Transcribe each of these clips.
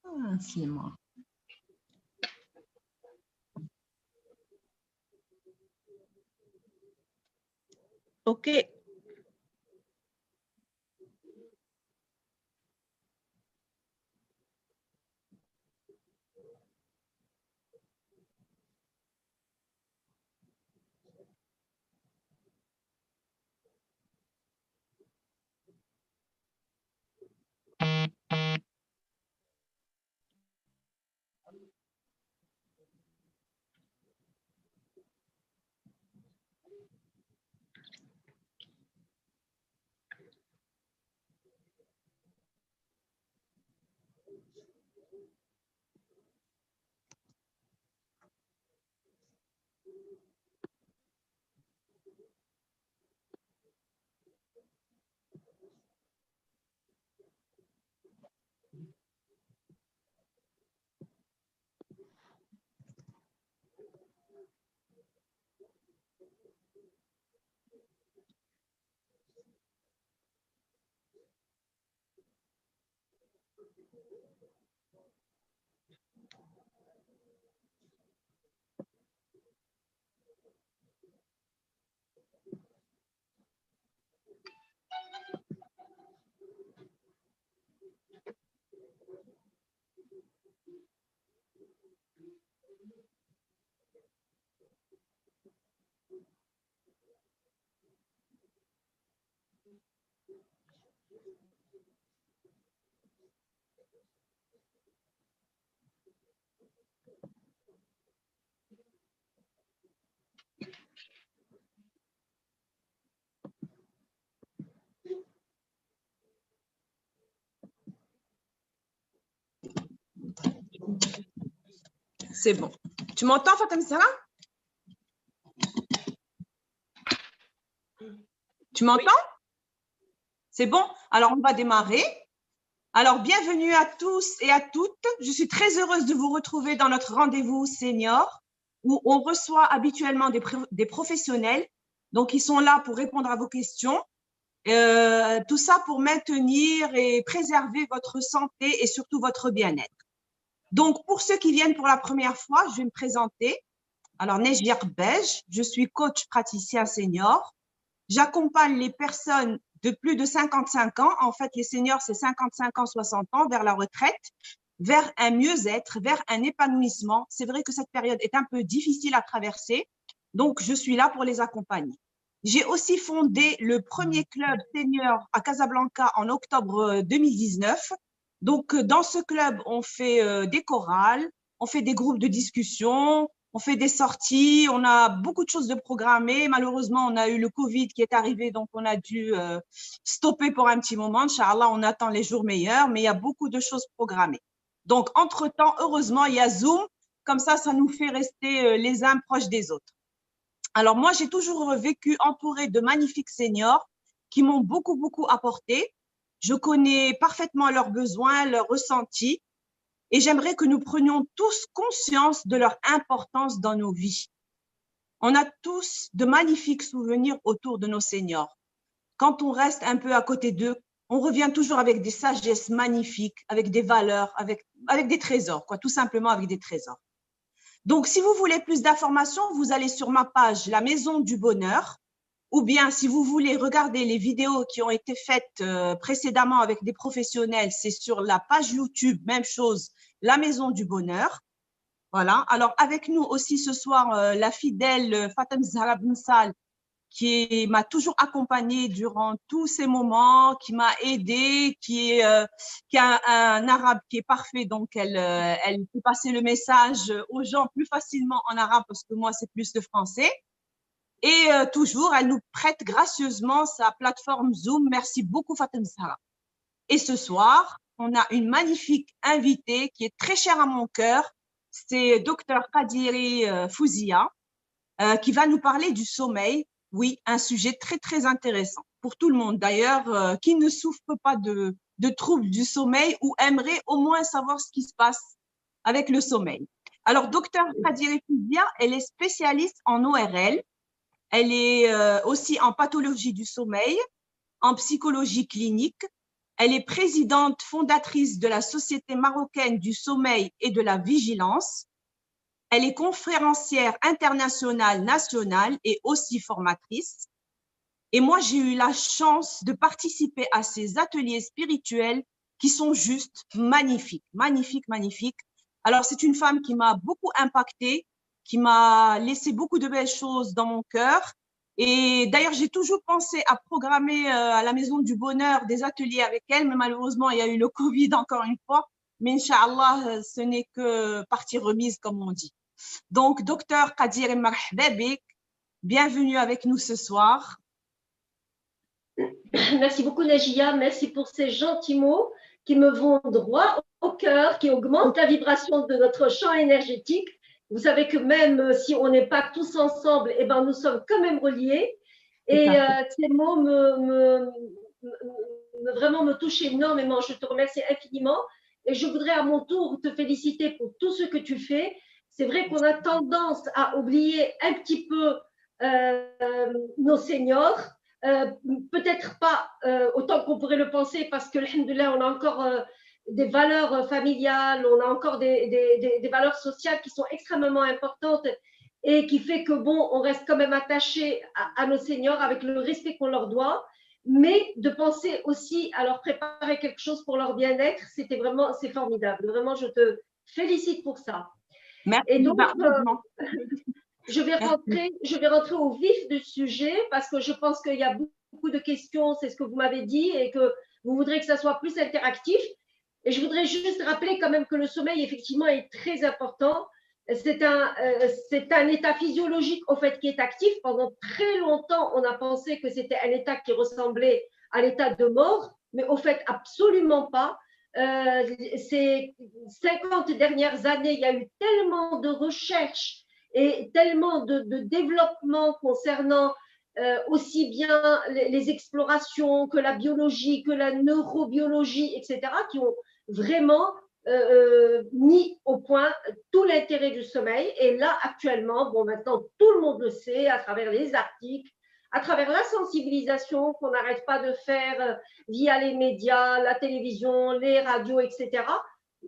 Ah, c'est moi. OK. C'est bon. Tu m'entends, Fatem Sarah? Tu m'entends? C'est bon? Alors, on va démarrer. Alors, bienvenue à tous et à toutes. Je suis très heureuse de vous retrouver dans notre rendez-vous senior où on reçoit habituellement des professionnels. Donc, ils sont là pour répondre à vos questions. Tout ça pour maintenir et préserver votre santé et surtout votre bien-être. Donc, pour ceux qui viennent pour la première fois, je vais me présenter. Alors, Nejia Bej, je suis coach praticien senior. J'accompagne les personnes de plus de 55 ans. En fait, les seniors, c'est 55 ans, 60 ans, vers la retraite, vers un mieux-être, vers un épanouissement. C'est vrai que cette période est un peu difficile à traverser. Donc, je suis là pour les accompagner. J'ai aussi fondé le premier club senior à Casablanca en octobre 2019. Donc, dans ce club, on fait des chorales, on fait des groupes de discussion, on fait des sorties, on a beaucoup de choses de programmées. Malheureusement, on a eu le Covid qui est arrivé, donc on a dû stopper pour un petit moment. Inch'Allah, on attend les jours meilleurs, mais il y a beaucoup de choses programmées. Donc, entre-temps, heureusement, il y a Zoom. Comme ça nous fait rester les uns proches des autres. Alors, moi, j'ai toujours vécu entourée de magnifiques seniors qui m'ont beaucoup, beaucoup apporté. Je connais parfaitement leurs besoins, leurs ressentis. Et j'aimerais que nous prenions tous conscience de leur importance dans nos vies. On a tous de magnifiques souvenirs autour de nos seniors. Quand on reste un peu à côté d'eux, on revient toujours avec des sagesses magnifiques, avec des valeurs, avec des trésors, quoi, tout simplement avec des trésors. Donc, si vous voulez plus d'informations, vous allez sur ma page La Maison du Bonheur, ou bien si vous voulez regarder les vidéos qui ont été faites précédemment avec des professionnels, c'est sur la page YouTube, même chose, La Maison du Bonheur. Voilà. Alors, avec nous aussi ce soir, la fidèle Fatem Zahra Bensal, qui m'a toujours accompagnée durant tous ces moments, qui m'a aidée, qui a un arabe qui est parfait, donc elle peut passer le message aux gens plus facilement en arabe parce que moi, c'est plus le français. Et toujours, elle nous prête gracieusement sa plateforme Zoom. Merci beaucoup, Fatem Zahra. Et ce soir, on a une magnifique invitée qui est très chère à mon cœur. C'est Dr Kadiri Fouzia, qui va nous parler du sommeil. Oui, un sujet très, très intéressant pour tout le monde. D'ailleurs, qui ne souffre pas de troubles du sommeil ou aimerait au moins savoir ce qui se passe avec le sommeil. Alors, Dr Kadiri Fouzia, elle est spécialiste en ORL. Elle est aussi en pathologie du sommeil, en psychologie clinique. Elle est présidente fondatrice de la Société marocaine du sommeil et de la vigilance. Elle est conférencière internationale, nationale et aussi formatrice. Et moi, j'ai eu la chance de participer à ces ateliers spirituels qui sont juste magnifiques, magnifiques, magnifiques. Alors, c'est une femme qui m'a beaucoup impactée, qui m'a laissé beaucoup de belles choses dans mon cœur. Et d'ailleurs, j'ai toujours pensé à programmer à la Maison du Bonheur des ateliers avec elle, mais malheureusement, il y a eu le Covid encore une fois. Mais Inch'Allah, ce n'est que partie remise, comme on dit. Donc, docteur Qadir Marhaba bik, bienvenue avec nous ce soir. Merci beaucoup, Najia. Merci pour ces gentils mots qui me vont droit au cœur, qui augmentent la vibration de notre champ énergétique. Vous savez que même si on n'est pas tous ensemble, eh ben, nous sommes quand même reliés. Et ces mots vraiment me touchent énormément. Je te remercie infiniment. Et je voudrais à mon tour te féliciter pour tout ce que tu fais. C'est vrai qu'on a tendance à oublier un petit peu nos seniors. Peut-être pas autant qu'on pourrait le penser parce que, alhamdoulilah, on a encore des valeurs familiales, on a encore des valeurs sociales qui sont extrêmement importantes et qui fait que, bon, on reste quand même attaché à nos seniors avec le respect qu'on leur doit, mais de penser aussi à leur préparer quelque chose pour leur bien-être, c'est formidable. Vraiment, je te félicite pour ça. Merci. Et donc, je vais rentrer au vif du sujet parce que je pense qu'il y a beaucoup de questions, c'est ce que vous m'avez dit, et que vous voudrez que ça soit plus interactif. Et je voudrais juste rappeler quand même que le sommeil, effectivement, est très important. C'est un état physiologique, au fait, qui est actif. Pendant très longtemps, on a pensé que c'était un état qui ressemblait à l'état de mort, mais au fait, absolument pas. Ces 50 dernières années, il y a eu tellement de recherches et tellement de développement concernant aussi bien les explorations que la biologie, que la neurobiologie, etc., qui ont vraiment mis au point tout l'intérêt du sommeil. Et là, actuellement, bon, maintenant, tout le monde le sait à travers les articles, à travers la sensibilisation qu'on n'arrête pas de faire via les médias, la télévision, les radios, etc.,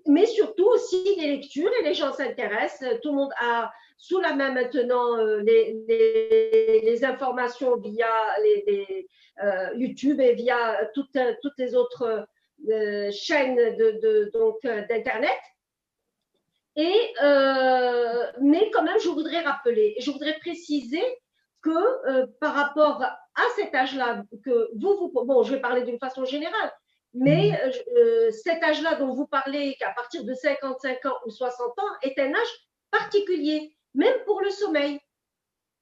mais surtout aussi les lectures, et les gens s'intéressent. Tout le monde a sous la main maintenant les informations via YouTube et via toutes les autres chaînes d'Internet. Mais quand même, je voudrais préciser que par rapport à cet âge-là, que bon, je vais parler d'une façon générale, mais cet âge-là dont vous parlez, qu'à partir de 55 ans ou 60 ans, est un âge particulier, même pour le sommeil.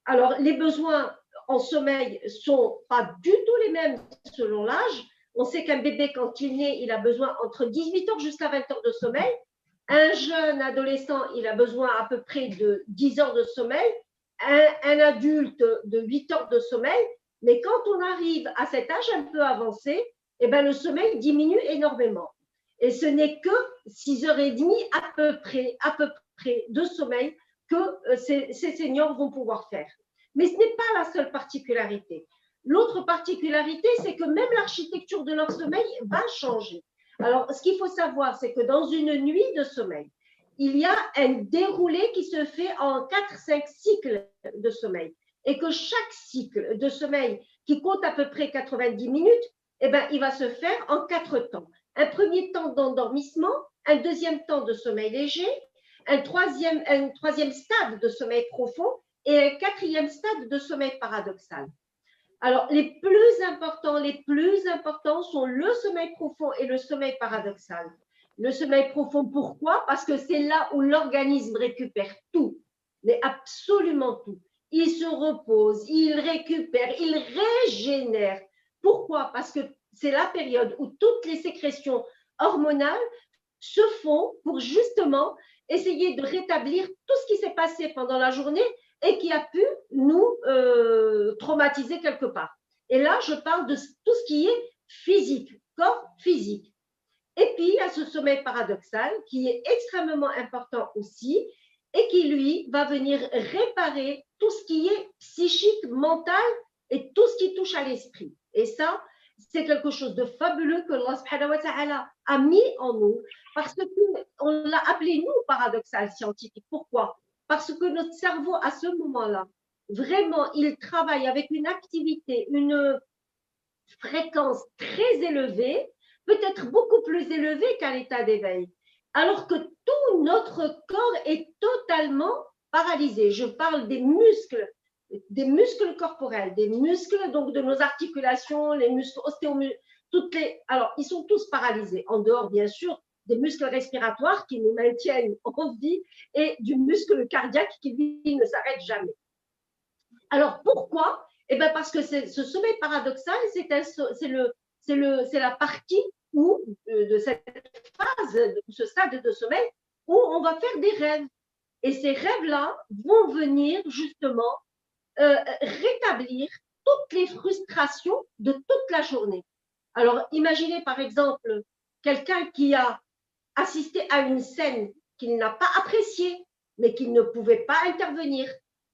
Alors, les besoins en sommeil ne sont pas du tout les mêmes selon l'âge. On sait qu'un bébé, quand il naît, il a besoin entre 18 heures jusqu'à 20 heures de sommeil. Un jeune adolescent, il a besoin à peu près de 10 heures de sommeil. Un adulte de 8 heures de sommeil. Mais quand on arrive à cet âge un peu avancé, eh ben, le sommeil diminue énormément. Et ce n'est que 6h30 à peu près de sommeil que ces seniors vont pouvoir faire. Mais ce n'est pas la seule particularité. L'autre particularité, c'est que même l'architecture de leur sommeil va changer. Alors, ce qu'il faut savoir, c'est que dans une nuit de sommeil, il y a un déroulé qui se fait en 4-5 cycles de sommeil. Et que chaque cycle de sommeil, qui compte à peu près 90 minutes, eh ben, il va se faire en 4 temps. Un premier temps d'endormissement, un deuxième temps de sommeil léger, un troisième stade de sommeil profond et un quatrième stade de sommeil paradoxal. Alors, les plus importants sont le sommeil profond et le sommeil paradoxal. Le sommeil profond, pourquoi? Parce que c'est là où l'organisme récupère tout, mais absolument tout. Il se repose, il récupère, il régénère. Pourquoi? Parce que c'est la période où toutes les sécrétions hormonales se font pour justement essayer de rétablir tout ce qui s'est passé pendant la journée et qui a pu nous traumatiser quelque part. Et là, je parle de tout ce qui est physique, corps physique. Et puis, il y a ce sommeil paradoxal qui est extrêmement important aussi et qui, lui, va venir réparer tout ce qui est psychique, mental et tout ce qui touche à l'esprit. Et ça, c'est quelque chose de fabuleux que Allah subhanahu wa ta'ala a mis en nous parce qu'on l'a appelé nous paradoxal scientifique. Pourquoi? Parce que notre cerveau, à ce moment-là, vraiment, il travaille avec une activité, une fréquence très élevée, peut-être beaucoup plus élevée qu'à l'état d'éveil, alors que tout notre corps est totalement paralysé. Je parle des muscles corporels, des muscles donc de nos articulations, les muscles ostéomusculaires, alors ils sont tous paralysés, en dehors bien sûr des muscles respiratoires qui nous maintiennent en vie et du muscle cardiaque qui lui ne s'arrête jamais. Alors pourquoi? Eh bien parce que ce sommeil paradoxal, c'est la partie où, de cette phase, de ce stade de sommeil, où on va faire des rêves. Et ces rêves-là vont venir justement rétablir toutes les frustrations de toute la journée. Alors, imaginez par exemple quelqu'un qui a assisté à une scène qu'il n'a pas appréciée, mais qu'il ne pouvait pas intervenir.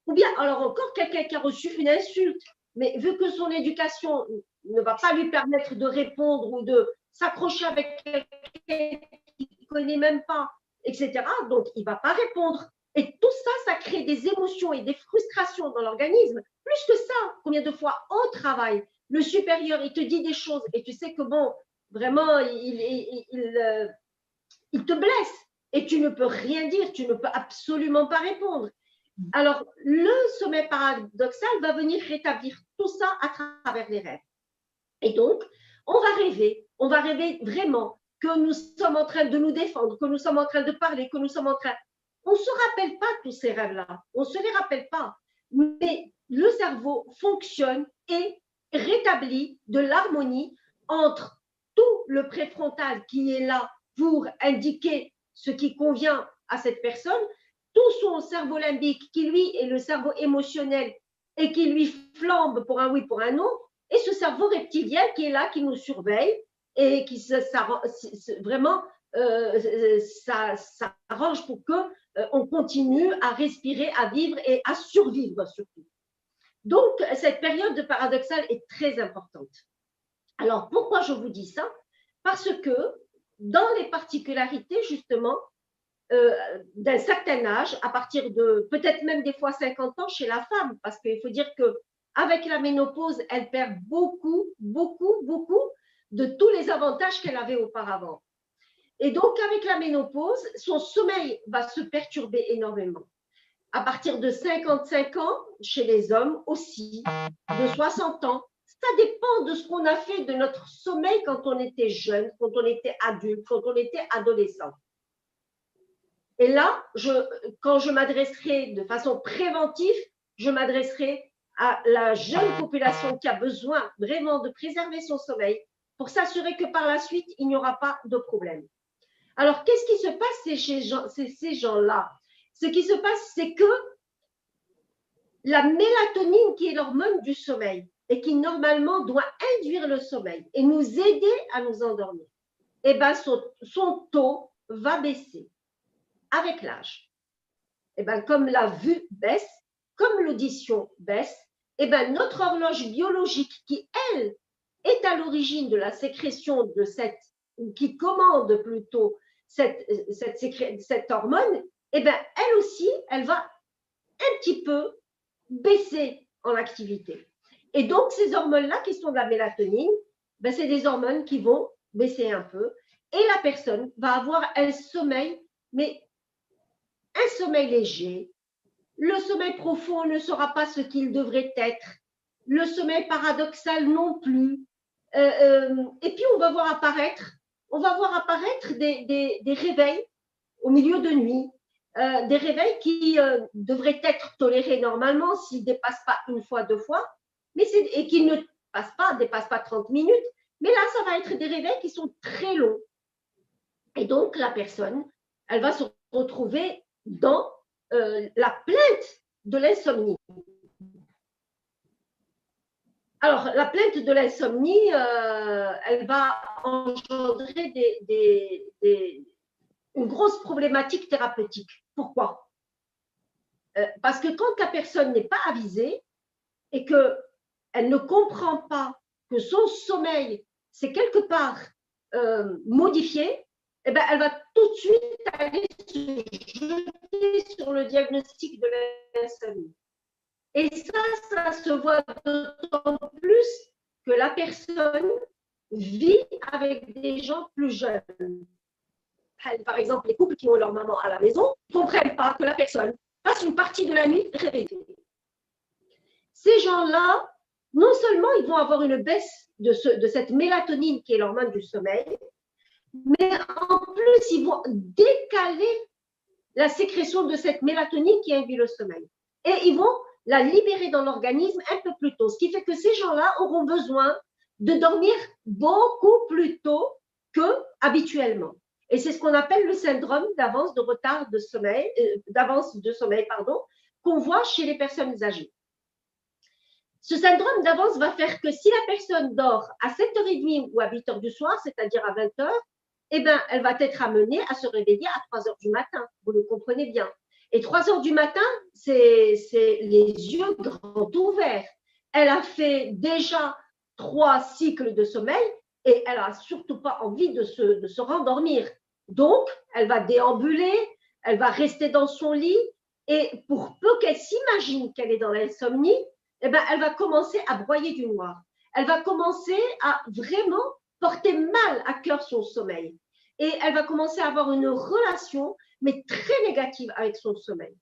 Ou bien, alors encore, quelqu'un qui a reçu une insulte, mais vu que son éducation ne va pas lui permettre de répondre ou de s'accrocher avec quelqu'un qu'il ne connaît même pas, etc., donc il ne va pas répondre. Et tout ça, ça crée des émotions et des frustrations dans l'organisme. Plus que ça, combien de fois on travaille, le supérieur, il te dit des choses et tu sais que bon, vraiment, il te blesse et tu ne peux rien dire, tu ne peux absolument pas répondre. Alors, le sommeil paradoxal va venir rétablir tout ça à travers les rêves. Et donc, on va rêver vraiment que nous sommes en train de nous défendre, que nous sommes en train de parler, que nous sommes en train… On ne se rappelle pas tous ces rêves-là, on ne se les rappelle pas. Mais le cerveau fonctionne et rétablit de l'harmonie entre tout le préfrontal qui est là pour indiquer ce qui convient à cette personne, tout son cerveau limbique qui lui est le cerveau émotionnel et qui lui flambe pour un oui, pour un non, et ce cerveau reptilien qui est là, qui nous surveille et qui vraiment s'arrange pour qu'on continue à respirer, à vivre et à survivre surtout. Donc, cette période de paradoxal est très importante. Alors, pourquoi je vous dis ça? Parce que dans les particularités, justement, d'un certain âge, à partir de peut-être même des fois 50 ans chez la femme, parce qu'il faut dire qu'avec la ménopause, elle perd beaucoup, beaucoup, beaucoup de tous les avantages qu'elle avait auparavant. Et donc, avec la ménopause, son sommeil va se perturber énormément. À partir de 55 ans, chez les hommes aussi, de 60 ans, ça dépend de ce qu'on a fait de notre sommeil quand on était jeune, quand on était adulte, quand on était adolescent. Et là, quand je m'adresserai de façon préventive, je m'adresserai à la jeune population qui a besoin vraiment de préserver son sommeil pour s'assurer que par la suite, il n'y aura pas de problème. Alors, qu'est-ce qui se passe chez ces gens-là? Ce qui se passe, c'est que la mélatonine, qui est l'hormone du sommeil et qui normalement doit induire le sommeil et nous aider à nous endormir, eh ben, son taux va baisser avec l'âge. Eh ben, comme la vue baisse, comme l'audition baisse, eh ben, notre horloge biologique qui, elle, est à l'origine de la sécrétion de qui commande plutôt cette hormone, eh ben, elle aussi, elle va un petit peu baisser en activité. Et donc, ces hormones-là, qui sont de la mélatonine, ben, c'est des hormones qui vont baisser un peu et la personne va avoir un sommeil, mais un sommeil léger. Le sommeil profond ne sera pas ce qu'il devrait être. Le sommeil paradoxal non plus. Et puis, on va voir apparaître des réveils au milieu de nuit, des réveils qui devraient être tolérés normalement s'ils ne dépassent pas une fois, deux fois, et qui ne dépassent pas 30 minutes. Mais là, ça va être des réveils qui sont très longs. Et donc, la personne, elle va se retrouver dans la plainte de l'insomnie. Alors, la plainte de l'insomnie, elle va engendrer une grosse problématique thérapeutique. Pourquoi? Parce que quand la personne n'est pas avisée et qu'elle ne comprend pas que son sommeil s'est quelque part modifié, eh ben, elle va tout de suite aller se jeter sur le diagnostic de l'insomnie. Et ça se voit d'autant plus que la personne vit avec des gens plus jeunes. Par exemple, les couples qui ont leur maman à la maison ne comprennent pas que la personne passe une partie de la nuit réveillée. Ces gens-là, non seulement ils vont avoir une baisse de cette mélatonine qui est l'hormone du sommeil, mais en plus, ils vont décaler la sécrétion de cette mélatonine qui induit le sommeil. Et ils vont la libérer dans l'organisme un peu plus tôt, ce qui fait que ces gens-là auront besoin de dormir beaucoup plus tôt qu'habituellement. Et c'est ce qu'on appelle le syndrome d'avance de retard de sommeil, qu'on voit chez les personnes âgées. Ce syndrome d'avance va faire que si la personne dort à 7h30 ou à 8h du soir, c'est-à-dire à 20h, eh ben, elle va être amenée à se réveiller à 3h du matin. Vous le comprenez bien. Et 3h du matin, c'est les yeux grands ouverts. Elle a fait déjà 3 cycles de sommeil et elle n'a surtout pas envie de se rendormir. Donc, elle va déambuler, elle va rester dans son lit et pour peu qu'elle s'imagine qu'elle est dans l'insomnie, eh ben, elle va commencer à broyer du noir. Elle va commencer à vraiment porter mal à cœur son sommeil. Et elle va commencer à avoir une relation, mais très négative avec son sommeil.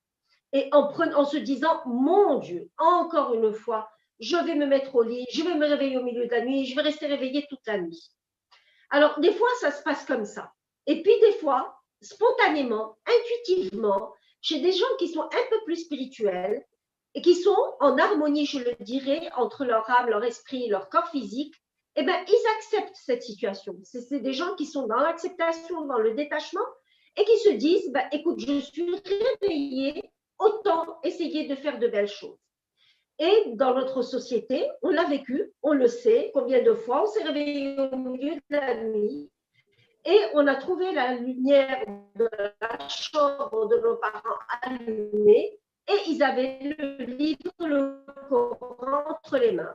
Et en se disant, mon Dieu, encore une fois, je vais me mettre au lit, je vais me réveiller au milieu de la nuit, je vais rester réveillée toute la nuit. Alors, des fois, ça se passe comme ça. Et puis, des fois, spontanément, intuitivement, chez des gens qui sont un peu plus spirituels et qui sont en harmonie, je le dirais, entre leur âme, leur esprit, leur corps physique, eh bien, ils acceptent cette situation. C'est des gens qui sont dans l'acceptation, dans le détachement et qui se disent, bah, écoute, je suis réveillée, autant essayer de faire de belles choses. Et dans notre société, on l'a vécu, on le sait, combien de fois on s'est réveillé au milieu de la nuit et on a trouvé la lumière de la chambre de nos parents allumée et ils avaient le livre, le Coran entre les mains.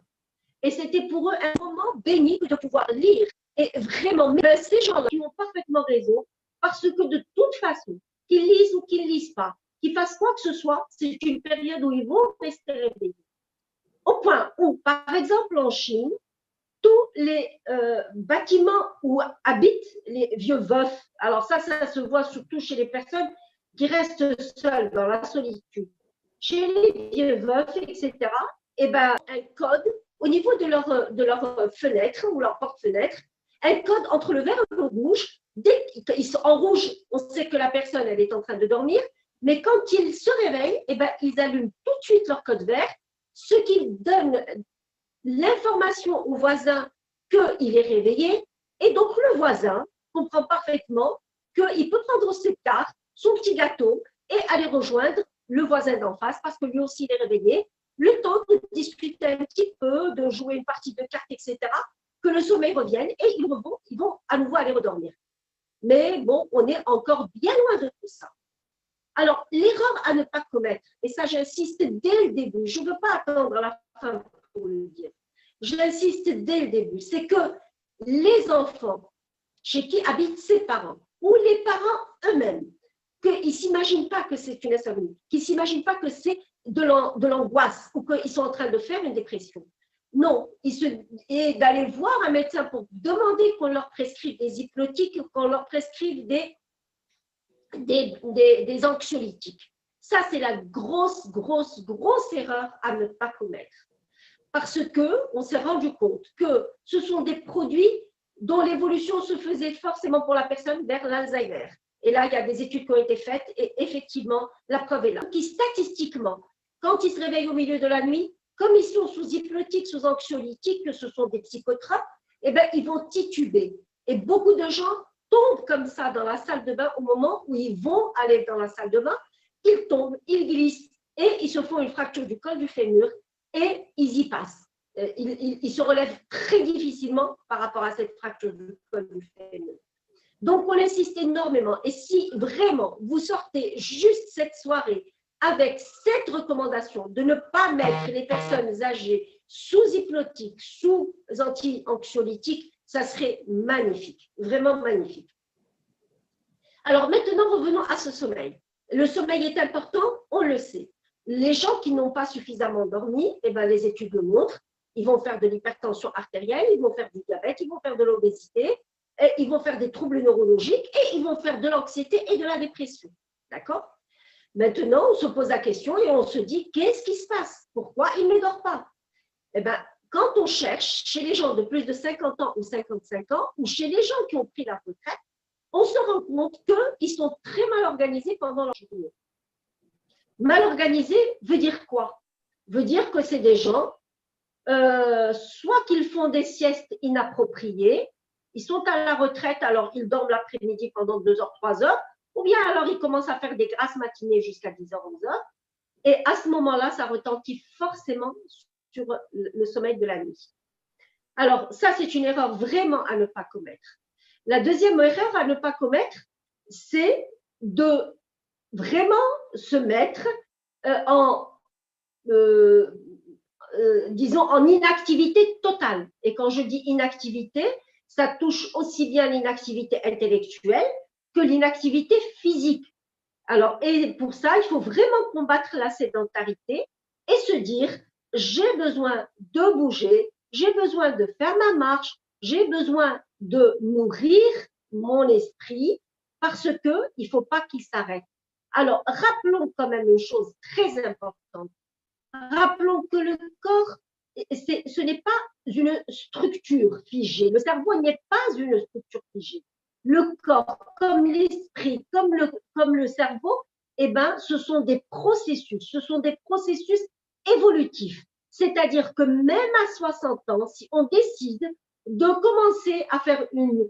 Et c'était pour eux un moment béni de pouvoir lire. Et vraiment, mais ces gens-là, ils ont parfaitement raison, parce que de toute façon, qu'ils lisent ou qu'ils ne lisent pas, qu'ils fassent quoi que ce soit, c'est une période où ils vont rester réveillés. Au point où, par exemple, en Chine, tous les bâtiments où habitent les vieux veufs, alors ça se voit surtout chez les personnes qui restent seules dans la solitude. Chez les vieux veufs, etc., eh ben, un code au niveau de leur fenêtre ou leur porte-fenêtre, un code entre le vert et le rouge. Dès qu'ils sont en rouge, on sait que la personne elle est en train de dormir, mais quand ils se réveillent, eh ben, ils allument tout de suite leur code vert, ce qui donne l'information au voisin qu'il est réveillé, et donc le voisin comprend parfaitement qu'il peut prendre ses cartes, son petit gâteau, et aller rejoindre le voisin d'en face, parce que lui aussi il est réveillé, le temps de discuter un petit peu, de jouer une partie de cartes, etc., que le sommeil revienne, et ils vont à nouveau aller redormir. Mais bon, on est encore bien loin de tout ça. Alors, l'erreur à ne pas commettre, et ça j'insiste dès le début, je ne veux pas attendre à la fin pour le dire, j'insiste dès le début, c'est que les enfants chez qui habitent ses parents, ou les parents eux-mêmes, qu'ils ne s'imaginent pas que c'est une insomnie, qu'ils ne s'imaginent pas que c'est de l'angoisse ou qu'ils sont en train de faire une dépression. Non, et d'aller voir un médecin pour demander qu'on leur prescrive des hypnotiques, qu'on leur prescrive des anxiolytiques. Ça, c'est la grosse erreur à ne pas commettre. Parce qu'on s'est rendu compte que ce sont des produits dont l'évolution se faisait forcément pour la personne vers l'Alzheimer. Et là, il y a des études qui ont été faites et effectivement, la preuve est là. Qui statistiquement, quand ils se réveillent au milieu de la nuit, comme ils sont sous hypnotiques, sous anxiolytiques, que ce sont des psychotropes, eh bien, ils vont tituber. Et beaucoup de gens tombent comme ça dans la salle de bain au moment où ils vont aller dans la salle de bain. Ils tombent, ils glissent et ils se font une fracture du col du fémur et ils y passent. Ils se relèvent très difficilement par rapport à cette fracture du col du fémur. Donc, on insiste énormément. Et si vraiment vous sortez juste cette soirée avec cette recommandation de ne pas mettre les personnes âgées sous hypnotique, sous anti-anxiolytiques, ça serait magnifique, vraiment magnifique. Alors maintenant, revenons à ce sommeil. Le sommeil est important, on le sait. Les gens qui n'ont pas suffisamment dormi, eh ben, les études le montrent, ils vont faire de l'hypertension artérielle, ils vont faire du diabète, ils vont faire de l'obésité, ils vont faire des troubles neurologiques et ils vont faire de l'anxiété et de la dépression. D'accord? Maintenant, on se pose la question et on se dit, qu'est-ce qui se passe? Pourquoi il ne dort pas? Eh bien, quand on cherche chez les gens de plus de 50 ans ou 55 ans, ou chez les gens qui ont pris la retraite, on se rend compte qu'ils sont très mal organisés pendant leur journée. Mal organisés veut dire quoi? Veut dire que c'est des gens, soit qu'ils font des siestes inappropriées, ils sont à la retraite, alors ils dorment l'après-midi pendant 2 heures, 3 heures, ou bien alors ils commencent à faire des grasses matinées jusqu'à 10 heures, 11 heures, et à ce moment-là, ça retentit forcément sur le sommeil de la nuit. Alors, ça, c'est une erreur vraiment à ne pas commettre. La deuxième erreur à ne pas commettre, c'est de vraiment se mettre disons, en inactivité totale. Et quand je dis inactivité, ça touche aussi bien l'inactivité intellectuelle que l'inactivité physique. Alors, et pour ça, il faut vraiment combattre la sédentarité et se dire, j'ai besoin de bouger, j'ai besoin de faire ma marche, j'ai besoin de nourrir mon esprit parce qu'il ne faut pas qu'il s'arrête. Alors, rappelons quand même une chose très importante. Rappelons que le corps, ce n'est pas une structure figée. Le cerveau n'est pas une structure figée. Le corps, comme l'esprit, comme le cerveau, eh ben, ce sont des processus évolutifs. C'est-à-dire que même à 60 ans, si on décide de commencer à faire une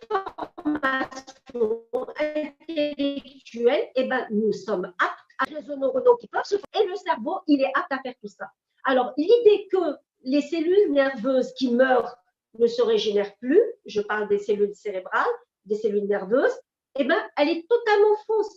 formation intellectuelle, eh ben, nous sommes aptes à réseaux neuronaux qui peuvent se faire. Et le cerveau, il est apte à faire tout ça. Alors, l'idée que les cellules nerveuses qui meurent ne se régénèrent plus, je parle des cellules cérébrales, des cellules nerveuses, eh ben, elle est totalement fausse.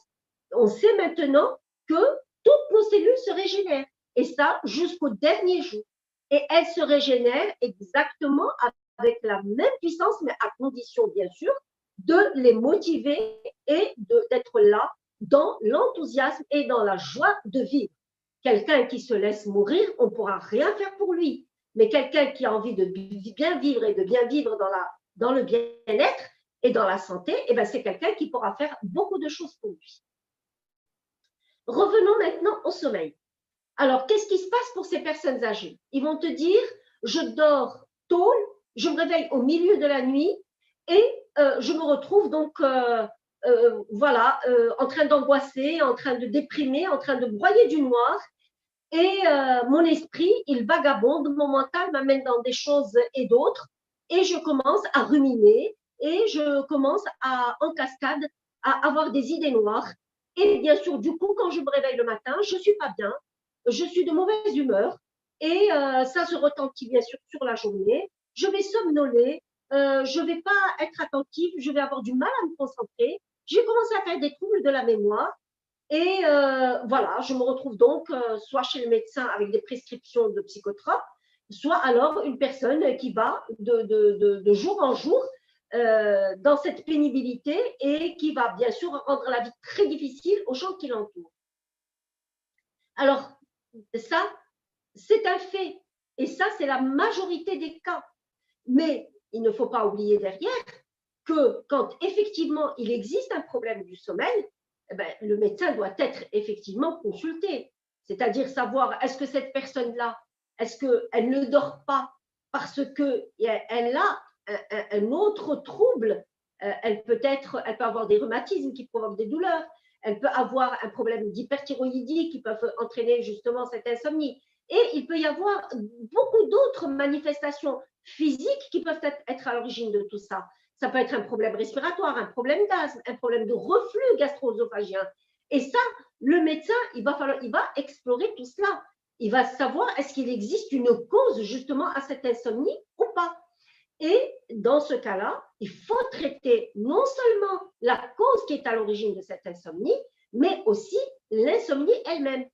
On sait maintenant que toutes nos cellules se régénèrent, et ça jusqu'au dernier jour. Et elles se régénèrent exactement avec la même puissance, mais à condition, bien sûr, de les motiver et d'être là dans l'enthousiasme et dans la joie de vivre. Quelqu'un qui se laisse mourir, on ne pourra rien faire pour lui. Mais quelqu'un qui a envie de bien vivre et de bien vivre dans le bien-être et dans la santé, eh ben, c'est quelqu'un qui pourra faire beaucoup de choses pour lui. Revenons maintenant au sommeil. Alors, qu'est-ce qui se passe pour ces personnes âgées? Ils vont te dire, je dors tôt, je me réveille au milieu de la nuit et je me retrouve donc en train d'angoisser, en train de déprimer, en train de broyer du noir. Et mon esprit, il vagabonde, mon mental m'amène dans des choses et d'autres, et je commence à ruminer, et je commence en cascade à avoir des idées noires. Et bien sûr, du coup, quand je me réveille le matin, je ne suis pas bien, je suis de mauvaise humeur, et ça se retentit bien sûr sur la journée. Je vais somnoler, je ne vais pas être attentive, je vais avoir du mal à me concentrer. J'ai commencé à faire des troubles de la mémoire. Et voilà, je me retrouve donc soit chez le médecin avec des prescriptions de psychotropes, soit alors une personne qui va de jour en jour dans cette pénibilité et qui va bien sûr rendre la vie très difficile aux gens qui l'entourent. Alors, ça, c'est un fait. Et ça, c'est la majorité des cas. Mais il ne faut pas oublier derrière que quand effectivement il existe un problème du sommeil, eh bien, le médecin doit être effectivement consulté. C'est-à-dire savoir, est-ce que cette personne-là, est-ce qu'elle ne dort pas parce qu'elle a un autre trouble? Elle peut avoir des rhumatismes qui provoquent des douleurs. Elle peut avoir un problème d'hyperthyroïdie qui peuvent entraîner justement cette insomnie. Et il peut y avoir beaucoup d'autres manifestations physiques qui peuvent être à l'origine de tout ça. Ça peut être un problème respiratoire, un problème d'asthme, un problème de reflux gastro-œsophagien. Et ça, le médecin, il va explorer tout cela. Il va savoir est-ce qu'il existe une cause justement à cette insomnie ou pas. Et dans ce cas-là, il faut traiter non seulement la cause qui est à l'origine de cette insomnie, mais aussi l'insomnie elle-même.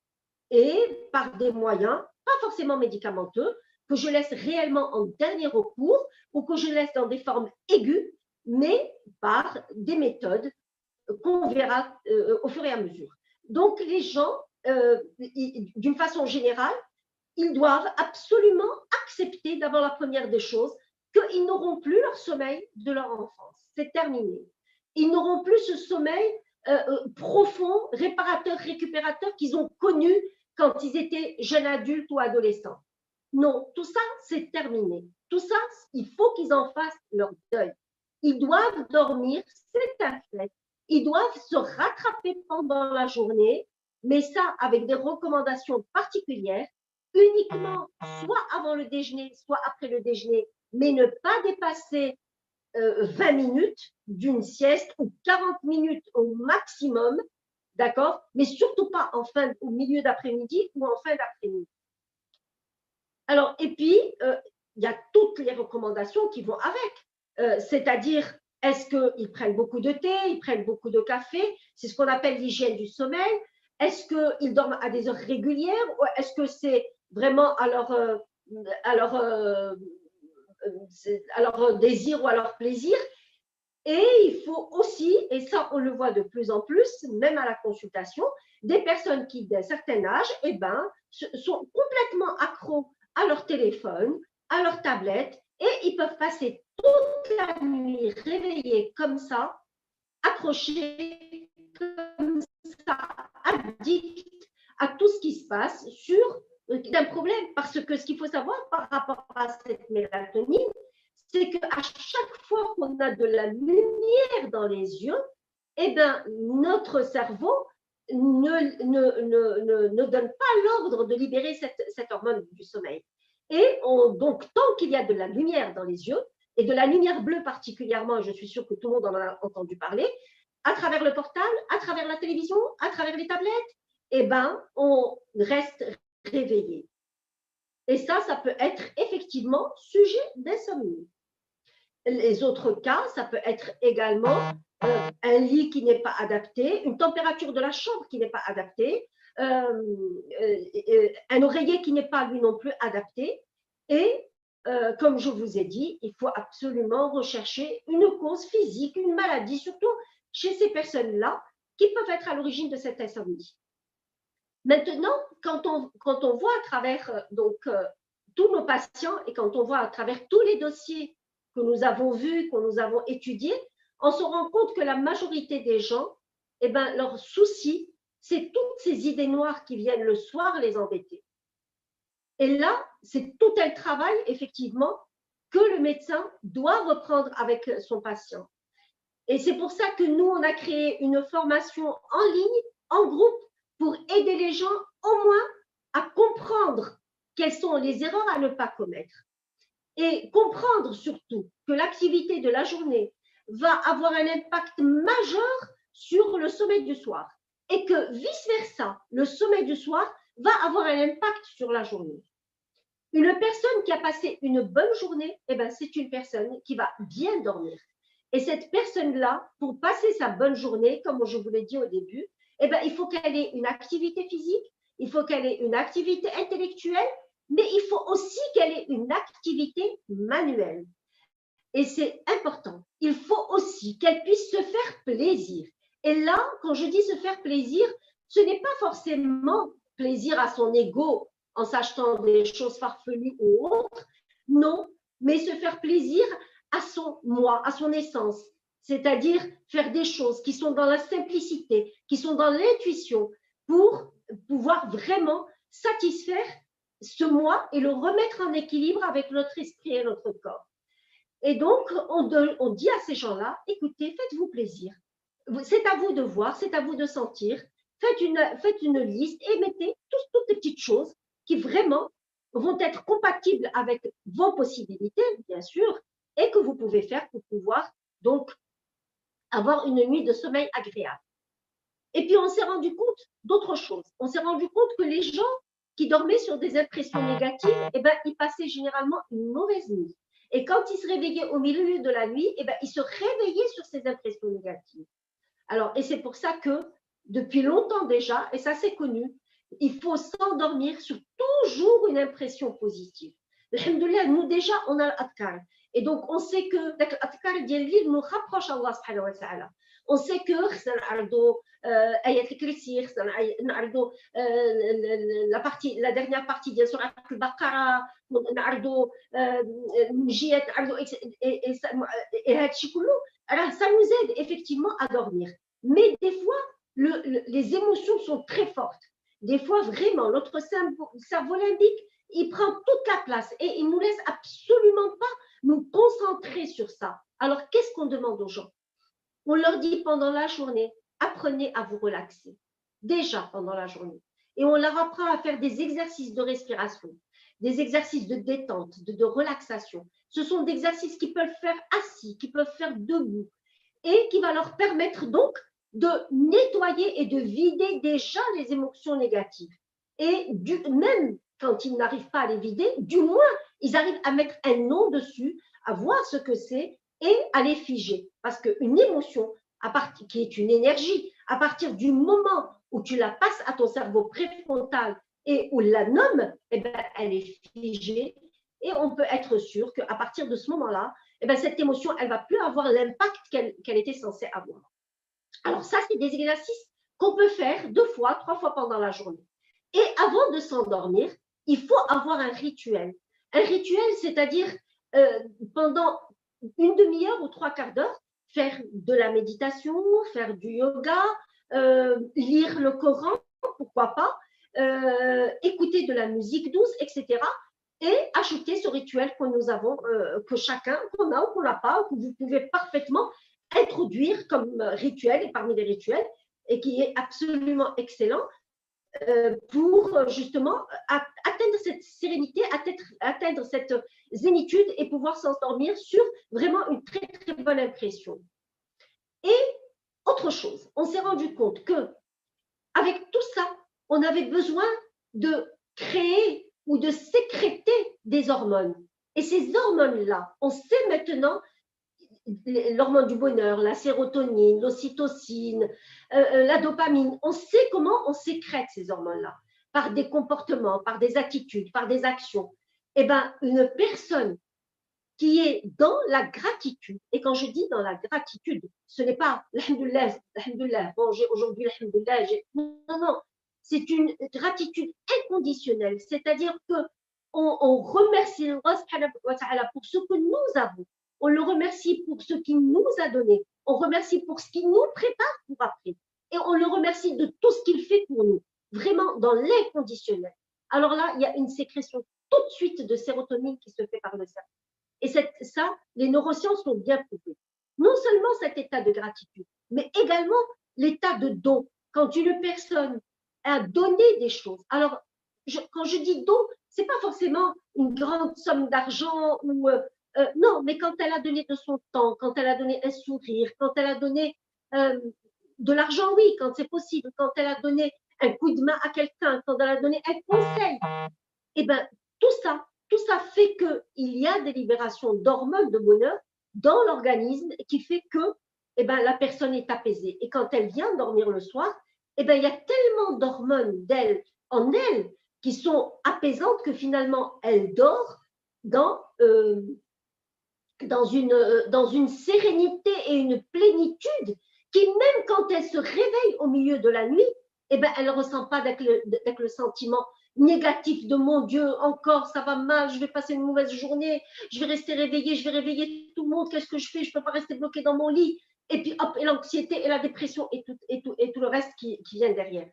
Et par des moyens pas forcément médicamenteux, que je laisse réellement en dernier recours ou que je laisse dans des formes aiguës, mais par des méthodes qu'on verra au fur et à mesure. Donc, les gens, d'une façon générale, ils doivent absolument accepter d'abord la première des choses, qu'ils n'auront plus leur sommeil de leur enfance. C'est terminé. Ils n'auront plus ce sommeil profond, réparateur, récupérateur qu'ils ont connu quand ils étaient jeunes adultes ou adolescents. Non, tout ça, c'est terminé. Tout ça, il faut qu'ils en fassent leur deuil. Ils doivent dormir, c'est un fait. Ils doivent se rattraper pendant la journée, mais ça avec des recommandations particulières, uniquement soit avant le déjeuner, soit après le déjeuner, mais ne pas dépasser 20 minutes d'une sieste ou 40 minutes au maximum, d'accord? Mais surtout pas au milieu d'après-midi ou en fin d'après-midi. Alors, et puis, il y a toutes les recommandations qui vont avec, c'est-à-dire, est-ce qu'ils prennent beaucoup de thé, ils prennent beaucoup de café, c'est ce qu'on appelle l'hygiène du sommeil, est-ce qu'ils dorment à des heures régulières, ou est-ce que c'est vraiment à leur désir ou à leur plaisir? Et il faut aussi, et ça on le voit de plus en plus, même à la consultation, des personnes qui, d'un certain âge, sont complètement accros à leur téléphone, à leur tablette, et ils peuvent passer toute la nuit réveillés comme ça, accrochés comme ça, addicts à tout ce qui se passe sur un problème. Parce que ce qu'il faut savoir par rapport à cette mélatonine, c'est qu'à chaque fois qu'on a de la lumière dans les yeux, eh bien, notre cerveau ne donne pas l'ordre de libérer cette hormone du sommeil. Et donc, tant qu'il y a de la lumière dans les yeux, et de la lumière bleue particulièrement, je suis sûre que tout le monde en a entendu parler, à travers le portable, à travers la télévision, à travers les tablettes, eh bien, on reste réveillé. Et ça peut être effectivement sujet d'insomnie. Les autres cas, ça peut être également un lit qui n'est pas adapté, une température de la chambre qui n'est pas adaptée, un oreiller qui n'est pas lui non plus adapté. Et comme je vous ai dit, il faut absolument rechercher une cause physique, une maladie, surtout chez ces personnes-là qui peuvent être à l'origine de cette insomnie. Maintenant, quand on voit à travers tous nos patients et quand on voit à travers tous les dossiers que nous avons vus, que nous avons étudiés, on se rend compte que la majorité des gens, eh ben, leur souci, c'est toutes ces idées noires qui viennent le soir les embêter. Et là, c'est tout un travail, effectivement, que le médecin doit reprendre avec son patient. Et c'est pour ça que nous, on a créé une formation en ligne, en groupe, pour aider les gens au moins à comprendre quelles sont les erreurs à ne pas commettre. Et comprendre surtout que l'activité de la journée va avoir un impact majeur sur le sommeil du soir et que vice-versa, le sommeil du soir va avoir un impact sur la journée. Une personne qui a passé une bonne journée, eh ben, c'est une personne qui va bien dormir. Et cette personne-là, pour passer sa bonne journée, comme je vous l'ai dit au début, eh ben, il faut qu'elle ait une activité physique, il faut qu'elle ait une activité intellectuelle, mais il faut aussi qu'elle ait une activité manuelle. Et c'est important. Il faut aussi qu'elle puisse se faire plaisir. Et là, quand je dis se faire plaisir, ce n'est pas forcément plaisir à son ego en s'achetant des choses farfelues ou autres. Non, mais se faire plaisir à son moi, à son essence. C'est-à-dire faire des choses qui sont dans la simplicité, qui sont dans l'intuition pour pouvoir vraiment satisfaire ce moi et le remettre en équilibre avec notre esprit et notre corps. Et donc, on dit à ces gens-là, écoutez, faites-vous plaisir. C'est à vous de voir, c'est à vous de sentir. Faites une liste et mettez toutes les petites choses qui vraiment vont être compatibles avec vos possibilités, bien sûr, et que vous pouvez faire pour pouvoir donc avoir une nuit de sommeil agréable. Et puis, on s'est rendu compte d'autre chose. On s'est rendu compte que les gens qui dormaient sur des impressions négatives, eh ben, ils passaient généralement une mauvaise nuit. Et quand ils se réveillaient au milieu de la nuit, eh ben, ils se réveillaient sur ces impressions négatives. Alors, et c'est pour ça que, depuis longtemps déjà, et ça c'est connu, il faut s'endormir sur toujours une impression positive. Alhamdoulilah, nous déjà, on a l'adkar. Et donc, on sait que l'adkar nous rapproche à Allah subhanahu wa ta'ala. On sait que ayat al-kursi, la dernière partie de Surat al-Baqarah, ça nous aide effectivement à dormir. Mais des fois, les émotions sont très fortes. Des fois, vraiment, notre cerveau limbique, il prend toute la place et il ne nous laisse absolument pas nous concentrer sur ça. Alors, qu'est-ce qu'on demande aux gens? On leur dit pendant la journée, apprenez à vous relaxer. Déjà pendant la journée. Et on leur apprend à faire des exercices de respiration, des exercices de détente, de relaxation. Ce sont des exercices qu'ils peuvent faire assis, qu'ils peuvent faire debout et qui va leur permettre donc de nettoyer et de vider déjà les émotions négatives. Et même quand ils n'arrivent pas à les vider, du moins, ils arrivent à mettre un nom dessus, à voir ce que c'est et à les figer. Parce qu'une émotion, qui est une énergie, à partir du moment où tu la passes à ton cerveau préfrontal et où la nomme, eh ben, elle est figée et on peut être sûr qu'à partir de ce moment-là, eh ben, cette émotion, elle ne va plus avoir l'impact qu'elle était censée avoir. Alors ça, c'est des exercices qu'on peut faire 2 fois, 3 fois pendant la journée. Et avant de s'endormir, il faut avoir un rituel. Un rituel, c'est-à-dire pendant une demi-heure ou 3/4 d'heure, faire de la méditation, faire du yoga, lire le Coran, pourquoi pas, écouter de la musique douce, etc. Et ajouter ce rituel que nous avons, que chacun, qu'on a ou qu'on n'a pas, ou que vous pouvez parfaitement introduire comme rituel, et parmi les rituels, et qui est absolument excellent, pour justement atteindre cette sérénité, atteindre cette zénitude et pouvoir s'endormir sur vraiment une très très bonne impression. Et autre chose, on s'est rendu compte que avec tout ça, on avait besoin de créer ou de sécréter des hormones. Et ces hormones-là, on sait maintenant l'hormone du bonheur, la sérotonine, l'ocytocine, la dopamine. On sait comment on sécrète ces hormones-là, par des comportements, par des attitudes, par des actions. Eh bien, une personne qui est dans la gratitude, et quand je dis dans la gratitude, ce n'est pas alhamdoulilah, bon, j'ai aujourd'hui alhamdoulilah, non, c'est une gratitude inconditionnelle, c'est-à-dire que on remercie Allah subhanahu wa ta'ala pour ce que nous avons. On le remercie pour ce qu'il nous a donné. On remercie pour ce qu'il nous prépare pour après. Et on le remercie de tout ce qu'il fait pour nous. Vraiment dans l'inconditionnel. Alors là, il y a une sécrétion tout de suite de sérotonine qui se fait par le cerveau. Et ça, les neurosciences l'ont bien prouvé. Non seulement cet état de gratitude, mais également l'état de don. Quand une personne a donné des choses. Alors, quand je dis don, ce n'est pas forcément une grande somme d'argent ou non, mais quand elle a donné de son temps, quand elle a donné un sourire, quand elle a donné de l'argent, oui, quand c'est possible, quand elle a donné un coup de main à quelqu'un, quand elle a donné un conseil, eh bien, tout ça fait qu'il y a des libérations d'hormones de bonheur dans l'organisme qui fait que eh ben, la personne est apaisée. Et quand elle vient dormir le soir, eh ben, il y a tellement d'hormones en elle qui sont apaisantes que finalement, elle dort dans une sérénité et une plénitude qui, même quand elle se réveille au milieu de la nuit, eh ben, elle ne ressent pas avec le sentiment négatif de mon Dieu, encore ça va mal, je vais passer une mauvaise journée, je vais rester réveillée, je vais réveiller tout le monde, qu'est-ce que je fais? Je ne peux pas rester bloquée dans mon lit. Et puis hop, et l'anxiété et la dépression et tout le reste qui vient derrière.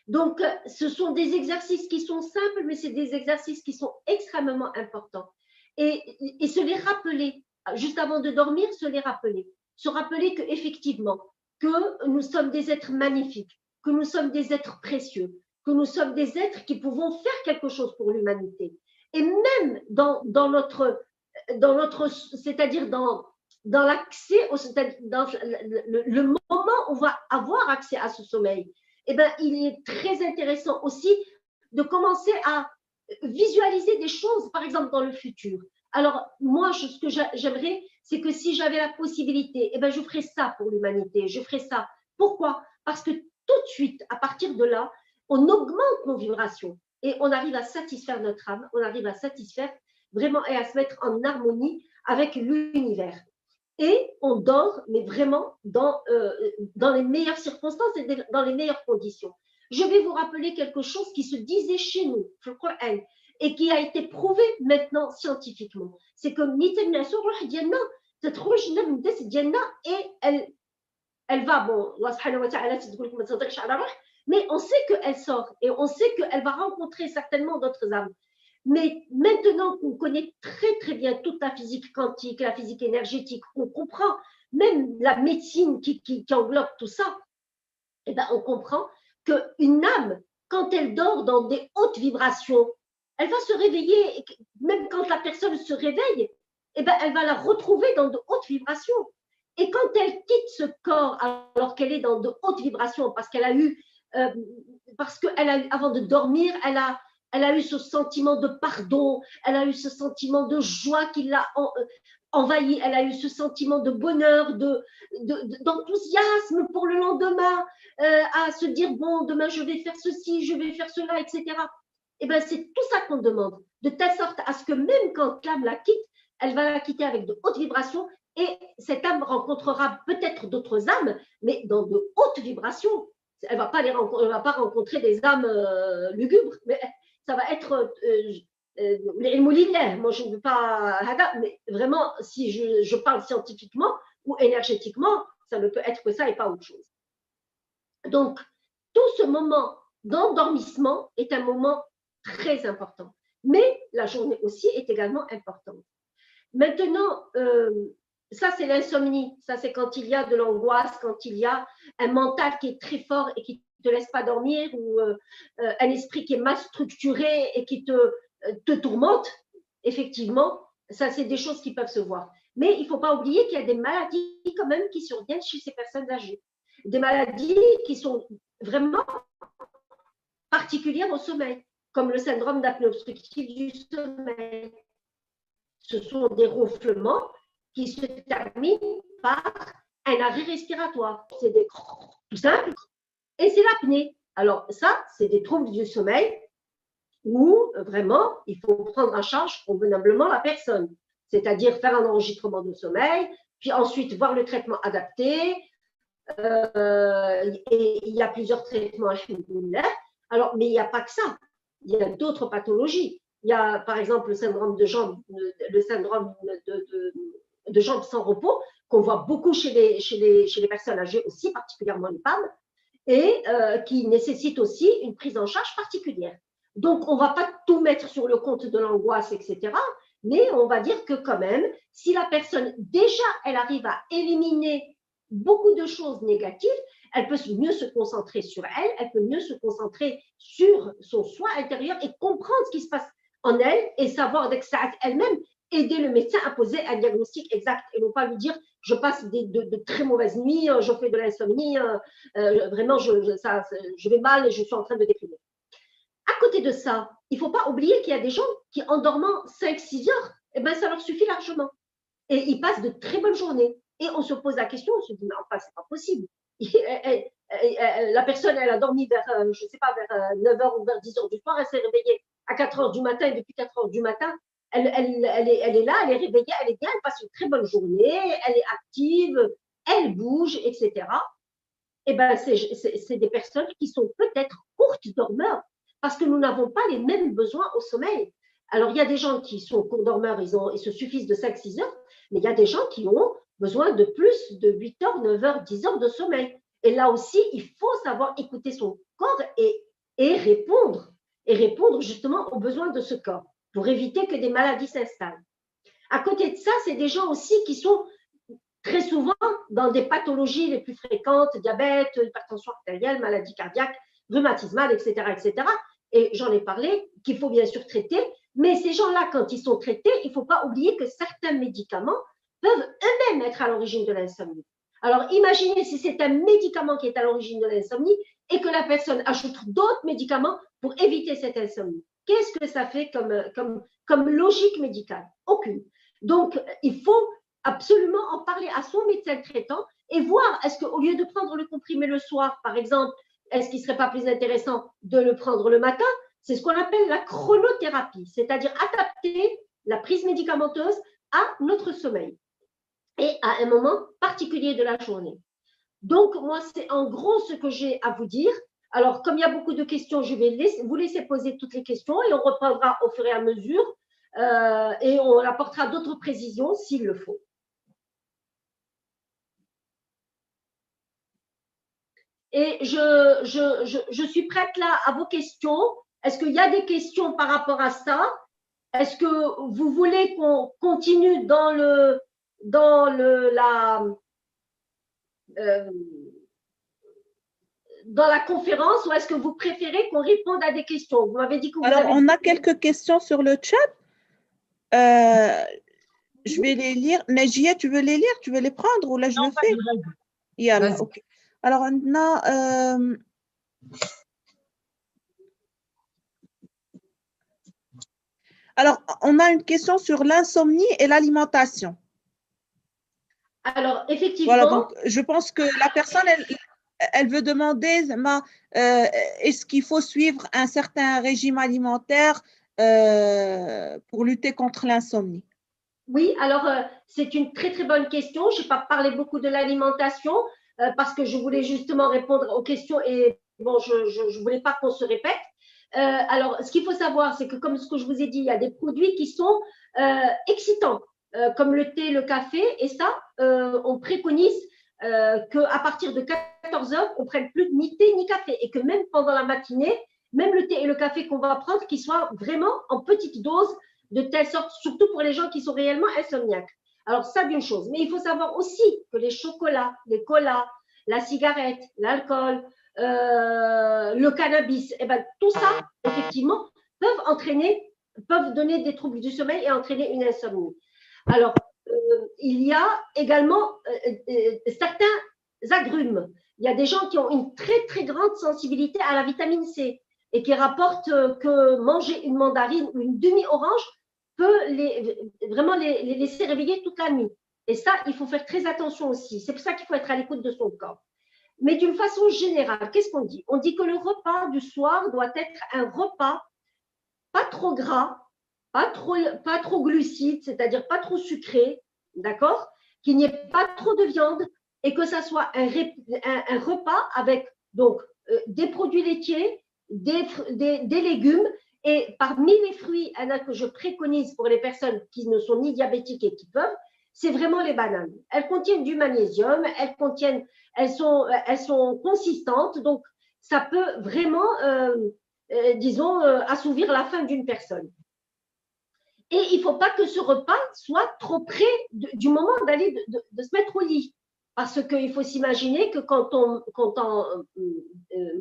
Donc, ce sont des exercices qui sont simples, mais c'est des exercices qui sont extrêmement importants. Et se les rappeler, juste avant de dormir, se rappeler qu'effectivement, que nous sommes des êtres magnifiques, que nous sommes des êtres précieux, que nous sommes des êtres qui pouvons faire quelque chose pour l'humanité. Et même dans notre c'est-à-dire dans l'accès, dans le moment où on va avoir accès à ce sommeil, eh ben, il est très intéressant aussi de commencer à visualiser des choses, par exemple, dans le futur. Alors, moi, ce que j'aimerais, c'est que si j'avais la possibilité, eh ben, je ferais ça pour l'humanité, je ferais ça. Pourquoi? Parce que tout de suite, à partir de là, on augmente nos vibrations et on arrive à satisfaire notre âme, on arrive à satisfaire vraiment et à se mettre en harmonie avec l'univers. Et on dort, mais vraiment dans les meilleures circonstances et dans les meilleures conditions. Je vais vous rappeler quelque chose qui se disait chez nous, le Coran, et qui a été prouvé maintenant scientifiquement. C'est que et elle va, bon, mais on sait qu'elle sort et on sait qu'elle va rencontrer certainement d'autres âmes. Mais maintenant qu'on connaît très très bien toute la physique quantique, la physique énergétique, on comprend même la médecine qui englobe tout ça, eh ben, on comprend qu'une âme, quand elle dort dans des hautes vibrations, elle va se réveiller, même quand la personne se réveille, eh ben, elle va la retrouver dans de hautes vibrations. Et quand elle quitte ce corps alors qu'elle est dans de hautes vibrations, parce qu'elle a eu, avant de dormir, elle a eu ce sentiment de pardon, elle a eu ce sentiment de joie qui l'a envahi, elle a eu ce sentiment de bonheur, d'enthousiasme pour le lendemain, à se dire, bon, demain je vais faire ceci, je vais faire cela, etc. Et bien, c'est tout ça qu'on demande, de telle sorte à ce que même quand l'âme la quitte, elle va la quitter avec de hautes vibrations et cette âme rencontrera peut-être d'autres âmes, mais dans de hautes vibrations. Elle ne va pas rencontrer des âmes lugubres, mais ça va être moi je ne veux pas, mais vraiment, si je parle scientifiquement ou énergétiquement, ça ne peut être que ça et pas autre chose. Donc, tout ce moment d'endormissement est un moment très important. Mais la journée aussi est également importante. Maintenant, ça c'est l'insomnie. Ça c'est quand il y a de l'angoisse, quand il y a un mental qui est très fort et qui ne te laisse pas dormir, ou un esprit qui est mal structuré et qui te tourmente. Effectivement, ça c'est des choses qui peuvent se voir. Mais il ne faut pas oublier qu'il y a des maladies quand même qui surviennent chez ces personnes âgées. Des maladies qui sont vraiment particulières au sommeil, comme le syndrome d'apnée obstructive du sommeil. Ce sont des ronflements qui se terminent par un arrêt respiratoire. C'est tout simple. Et c'est l'apnée. Alors ça, c'est des troubles du sommeil où vraiment, il faut prendre en charge convenablement la personne. C'est-à-dire faire un enregistrement de sommeil, puis ensuite voir le traitement adapté. Et il y a plusieurs traitements, alors, mais il n'y a pas que ça. Il y a d'autres pathologies. Il y a par exemple le syndrome de jambes sans repos, qu'on voit beaucoup chez les personnes âgées aussi, particulièrement les femmes, et qui nécessite aussi une prise en charge particulière. Donc, on ne va pas tout mettre sur le compte de l'angoisse, etc., mais on va dire que quand même, si la personne, déjà, elle arrive à éliminer beaucoup de choses négatives, elle peut mieux se concentrer sur elle, elle peut mieux se concentrer sur son soi intérieur et comprendre ce qui se passe en elle et savoir elle-même aider le médecin à poser un diagnostic exact et non pas lui dire je passe de très mauvaises nuits, je fais de l'insomnie, vraiment je vais mal et je suis en train de déprimer. À côté de ça, il ne faut pas oublier qu'il y a des gens qui, en dormant 5-6 heures, eh ben, ça leur suffit largement. Et ils passent de très bonnes journées. Et on se pose la question, on se dit, mais enfin, c'est pas possible. La personne, elle a dormi vers, je sais pas, vers 9h ou vers 10h du soir, elle s'est réveillée à 4h du matin, et depuis 4h du matin, elle est là, elle est réveillée, elle est bien, elle passe une très bonne journée, elle est active, elle bouge, etc. Et ben, c'est des personnes qui sont peut-être courtes dormeurs, parce que nous n'avons pas les mêmes besoins au sommeil. Alors, il y a des gens qui sont courts dormeurs, ils se suffisent de 5-6 heures, mais il y a des gens qui ont besoin de plus de 8 heures, 9 heures, 10 heures de sommeil. Et là aussi, il faut savoir écouter son corps et répondre justement aux besoins de ce corps pour éviter que des maladies s'installent. À côté de ça, c'est des gens aussi qui sont très souvent dans des pathologies les plus fréquentes, diabète, hypertension artérielle, maladie cardiaque, rhumatismale, etc., etc. Et j'en ai parlé, qu'il faut bien sûr traiter. Mais ces gens-là, quand ils sont traités, il ne faut pas oublier que certains médicaments peuvent eux-mêmes être à l'origine de l'insomnie. Alors, imaginez si c'est un médicament qui est à l'origine de l'insomnie et que la personne ajoute d'autres médicaments pour éviter cette insomnie. Qu'est-ce que ça fait comme logique médicale? Aucune. Donc, il faut absolument en parler à son médecin traitant et voir, est-ce qu'au lieu de prendre le comprimé le soir, par exemple, est-ce qu'il ne serait pas plus intéressant de le prendre le matin? C'est ce qu'on appelle la chronothérapie, c'est-à-dire adapter la prise médicamenteuse à notre sommeil et à un moment particulier de la journée. Donc, moi, c'est en gros ce que j'ai à vous dire. Alors, comme il y a beaucoup de questions, je vais vous laisser poser toutes les questions et on reprendra au fur et à mesure et on apportera d'autres précisions s'il le faut. Et je suis prête là à vos questions. Est-ce qu'il y a des questions par rapport à ça? Est-ce que vous voulez qu'on continue dans la conférence ou est-ce que vous préférez qu'on réponde à des questions? Vous m'avez dit que vous Alors, avez... on a quelques questions sur le chat. Je vais les lire. Najia, tu veux les lire? Tu veux les prendre ou là je le fais? Yalla, ok. Alors, on a... Alors, on a une question sur l'insomnie et l'alimentation. Alors, effectivement… Voilà, donc je pense que la personne, elle veut demander, est-ce qu'il faut suivre un certain régime alimentaire pour lutter contre l'insomnie? Oui, alors c'est une très très bonne question. Je n'ai pas parlé beaucoup de l'alimentation parce que je voulais justement répondre aux questions et bon, je ne voulais pas qu'on se répète. Alors, ce qu'il faut savoir, c'est que comme ce que je vous ai dit, il y a des produits qui sont excitants, comme le thé, le café, et ça, on préconise qu'à partir de 14 heures, on ne prenne plus ni thé ni café et que même pendant la matinée, même le thé et le café qu'on va prendre, qu'ils soient vraiment en petite dose, de telle sorte, surtout pour les gens qui sont réellement insomniaques. Alors, ça, d'une chose. Mais il faut savoir aussi que les chocolats, les colas, la cigarette, l'alcool, le cannabis, eh ben, tout ça, effectivement, peuvent donner des troubles du sommeil et entraîner une insomnie. Alors, il y a également certains agrumes. Il y a des gens qui ont une très, très grande sensibilité à la vitamine C et qui rapportent que manger une mandarine ou une demi-orange peut vraiment les laisser réveiller toute la nuit. Et ça, il faut faire très attention aussi. C'est pour ça qu'il faut être à l'écoute de son corps. Mais d'une façon générale, qu'est-ce qu'on dit? On dit que le repas du soir doit être un repas pas trop gras, pas trop glucides, c'est-à-dire pas trop sucré, d'accord? Qu'il n'y ait pas trop de viande et que ça soit un repas avec donc des produits laitiers, des légumes et parmi les fruits que je préconise pour les personnes qui ne sont ni diabétiques et qui peuvent, c'est vraiment les bananes. Elles contiennent du magnésium, elles sont consistantes, donc ça peut vraiment, disons, assouvir la faim d'une personne. Et il ne faut pas que ce repas soit trop près du moment d'aller de se mettre au lit. Parce qu'il faut s'imaginer que quand on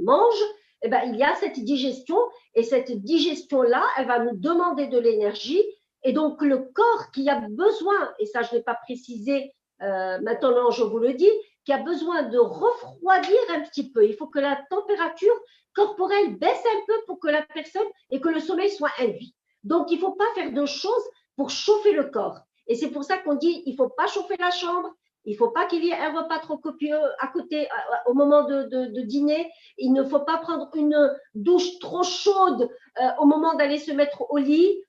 mange, eh ben, il y a cette digestion. Et cette digestion-là, elle va nous demander de l'énergie. Et donc, le corps qui a besoin, et ça, je ne l'ai pas précisé, maintenant, je vous le dis, qui a besoin de refroidir un petit peu. Il faut que la température corporelle baisse un peu pour que la personne et que le sommeil soit induit. Donc, il ne faut pas faire de choses pour chauffer le corps. Et c'est pour ça qu'on dit il ne faut pas chauffer la chambre, il ne faut pas qu'il y ait un repas trop copieux à côté au moment de dîner. Il ne faut pas prendre une douche trop chaude au moment d'aller se mettre au lit.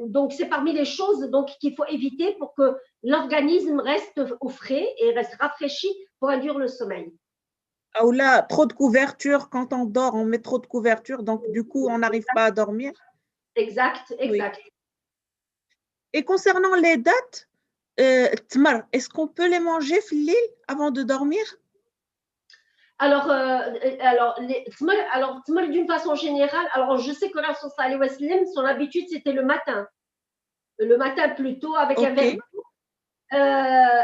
Donc, c'est parmi les choses qu'il faut éviter pour que l'organisme reste au frais et reste rafraîchi pour induire le sommeil. Ou là, trop de couverture, quand on dort, on met trop de couverture, donc du coup, on n'arrive pas à dormir. Exact. Oui. Et concernant les dattes, est-ce qu'on peut les manger fil avant de dormir? Alors, d'une façon générale, alors je sais que là, son habitude, c'était le matin. Le matin plutôt avec un verre d'eau.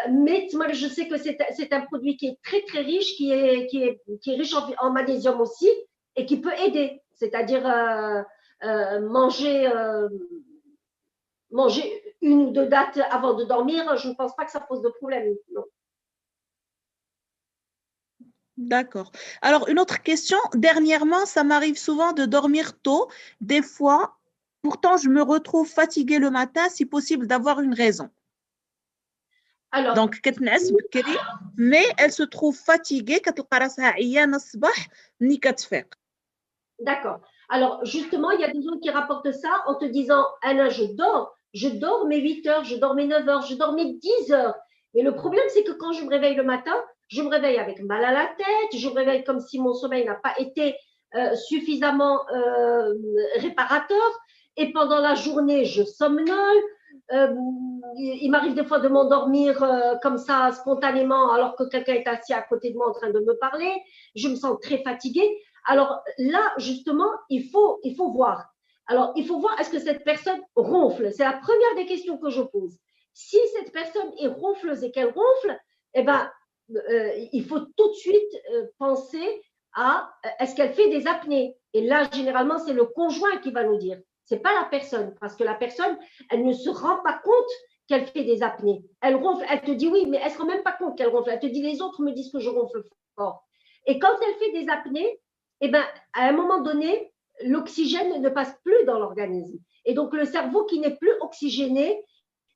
Mais je sais que c'est un produit qui est très, très riche, qui est riche en magnésium aussi et qui peut aider. C'est-à-dire manger une ou deux dattes avant de dormir, je ne pense pas que ça pose de problème. Non. D'accord. Alors, une autre question. Dernièrement, ça m'arrive souvent de dormir tôt. Des fois, pourtant, je me retrouve fatiguée le matin, si possible, d'avoir une raison. Alors, Donc, كتنعس بكري mais elle se trouve fatiguée كتلقى راسها عيانة الصباح ملي كتفيق. d'accord. Alors, justement, il y a des gens qui rapportent ça en te disant, Anna, je dors mes 8 heures, je dors mes 9 heures, je dors mes 10 heures. Mais le problème, c'est que quand je me réveille le matin, je me réveille avec mal à la tête, je me réveille comme si mon sommeil n'a pas été suffisamment réparateur. Et pendant la journée, je somnole. Il m'arrive des fois de m'endormir comme ça spontanément alors que quelqu'un est assis à côté de moi en train de me parler. Je me sens très fatiguée. Alors là, justement, il faut voir. Alors, il faut voir, est-ce que cette personne ronfle? C'est la première des questions que je pose. Si cette personne est ronfleuse et qu'elle ronfle, eh ben, il faut tout de suite penser à est-ce qu'elle fait des apnées? Et là, généralement, c'est le conjoint qui va nous dire. C'est pas la personne, parce que la personne, elle ne se rend pas compte qu'elle fait des apnées. Elle ronfle, elle te dit oui, mais elle ne se rend même pas compte qu'elle ronfle. Elle te dit les autres me disent que je ronfle fort. Et quand elle fait des apnées, eh ben, à un moment donné, l'oxygène ne passe plus dans l'organisme. Et donc, le cerveau qui n'est plus oxygéné,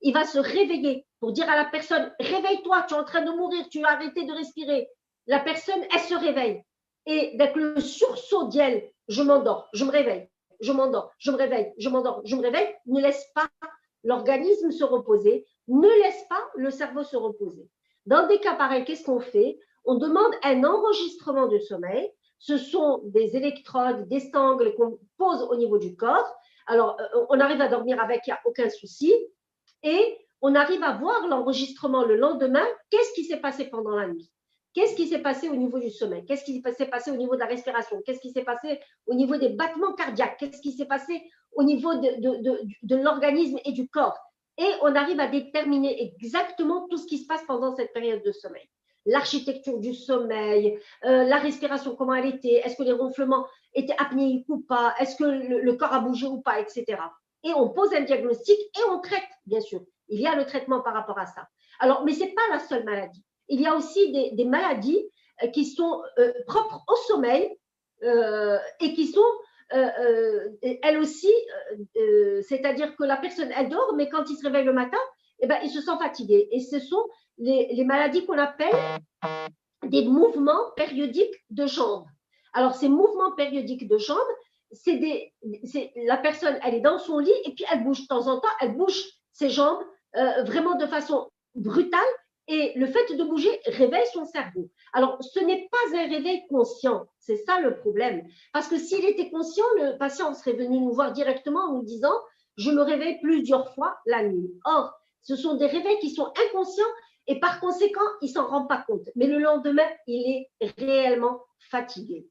il va se réveiller pour dire à la personne, réveille-toi, tu es en train de mourir, tu vas arrêter de respirer. La personne, elle se réveille. Et avec le sursaut d'elle, je m'endors, je me réveille, je m'endors, je me réveille, je m'endors, je me réveille, ne laisse pas l'organisme se reposer, ne laisse pas le cerveau se reposer. Dans des cas pareils, qu'est-ce qu'on fait? On demande un enregistrement de sommeil. Ce sont des électrodes, des sangles qu'on pose au niveau du corps. Alors, on arrive à dormir avec, il n'y a aucun souci. Et on arrive à voir l'enregistrement le lendemain. Qu'est-ce qui s'est passé pendant la nuit? Qu'est-ce qui s'est passé au niveau du sommeil? Qu'est-ce qui s'est passé au niveau de la respiration? Qu'est-ce qui s'est passé au niveau des battements cardiaques? Qu'est-ce qui s'est passé au niveau de l'organisme et du corps? Et on arrive à déterminer exactement tout ce qui se passe pendant cette période de sommeil. L'architecture du sommeil, la respiration, comment elle était, est-ce que les ronflements étaient apnéiques ou pas, est-ce que le corps a bougé ou pas, etc. Et on pose un diagnostic et on traite, bien sûr. Il y a le traitement par rapport à ça. Alors, mais ce n'est pas la seule maladie. Il y a aussi des maladies qui sont propres au sommeil et qui sont, elles aussi, c'est-à-dire que la personne, elle dort, mais quand il se réveille le matin, eh ben, il se sent fatigué. Et ce sont les maladies qu'on appelle des mouvements périodiques de jambes. Alors, ces mouvements périodiques de jambes, la personne, elle est dans son lit et puis elle bouge de temps en temps, elle bouge ses jambes vraiment de façon brutale. Et le fait de bouger réveille son cerveau. Alors, ce n'est pas un réveil conscient. C'est ça le problème. Parce que s'il était conscient, le patient serait venu nous voir directement en nous disant « Je me réveille plusieurs fois la nuit ». Or, ce sont des réveils qui sont inconscients et par conséquent, il ne s'en rend pas compte. Mais le lendemain, il est réellement fatigué.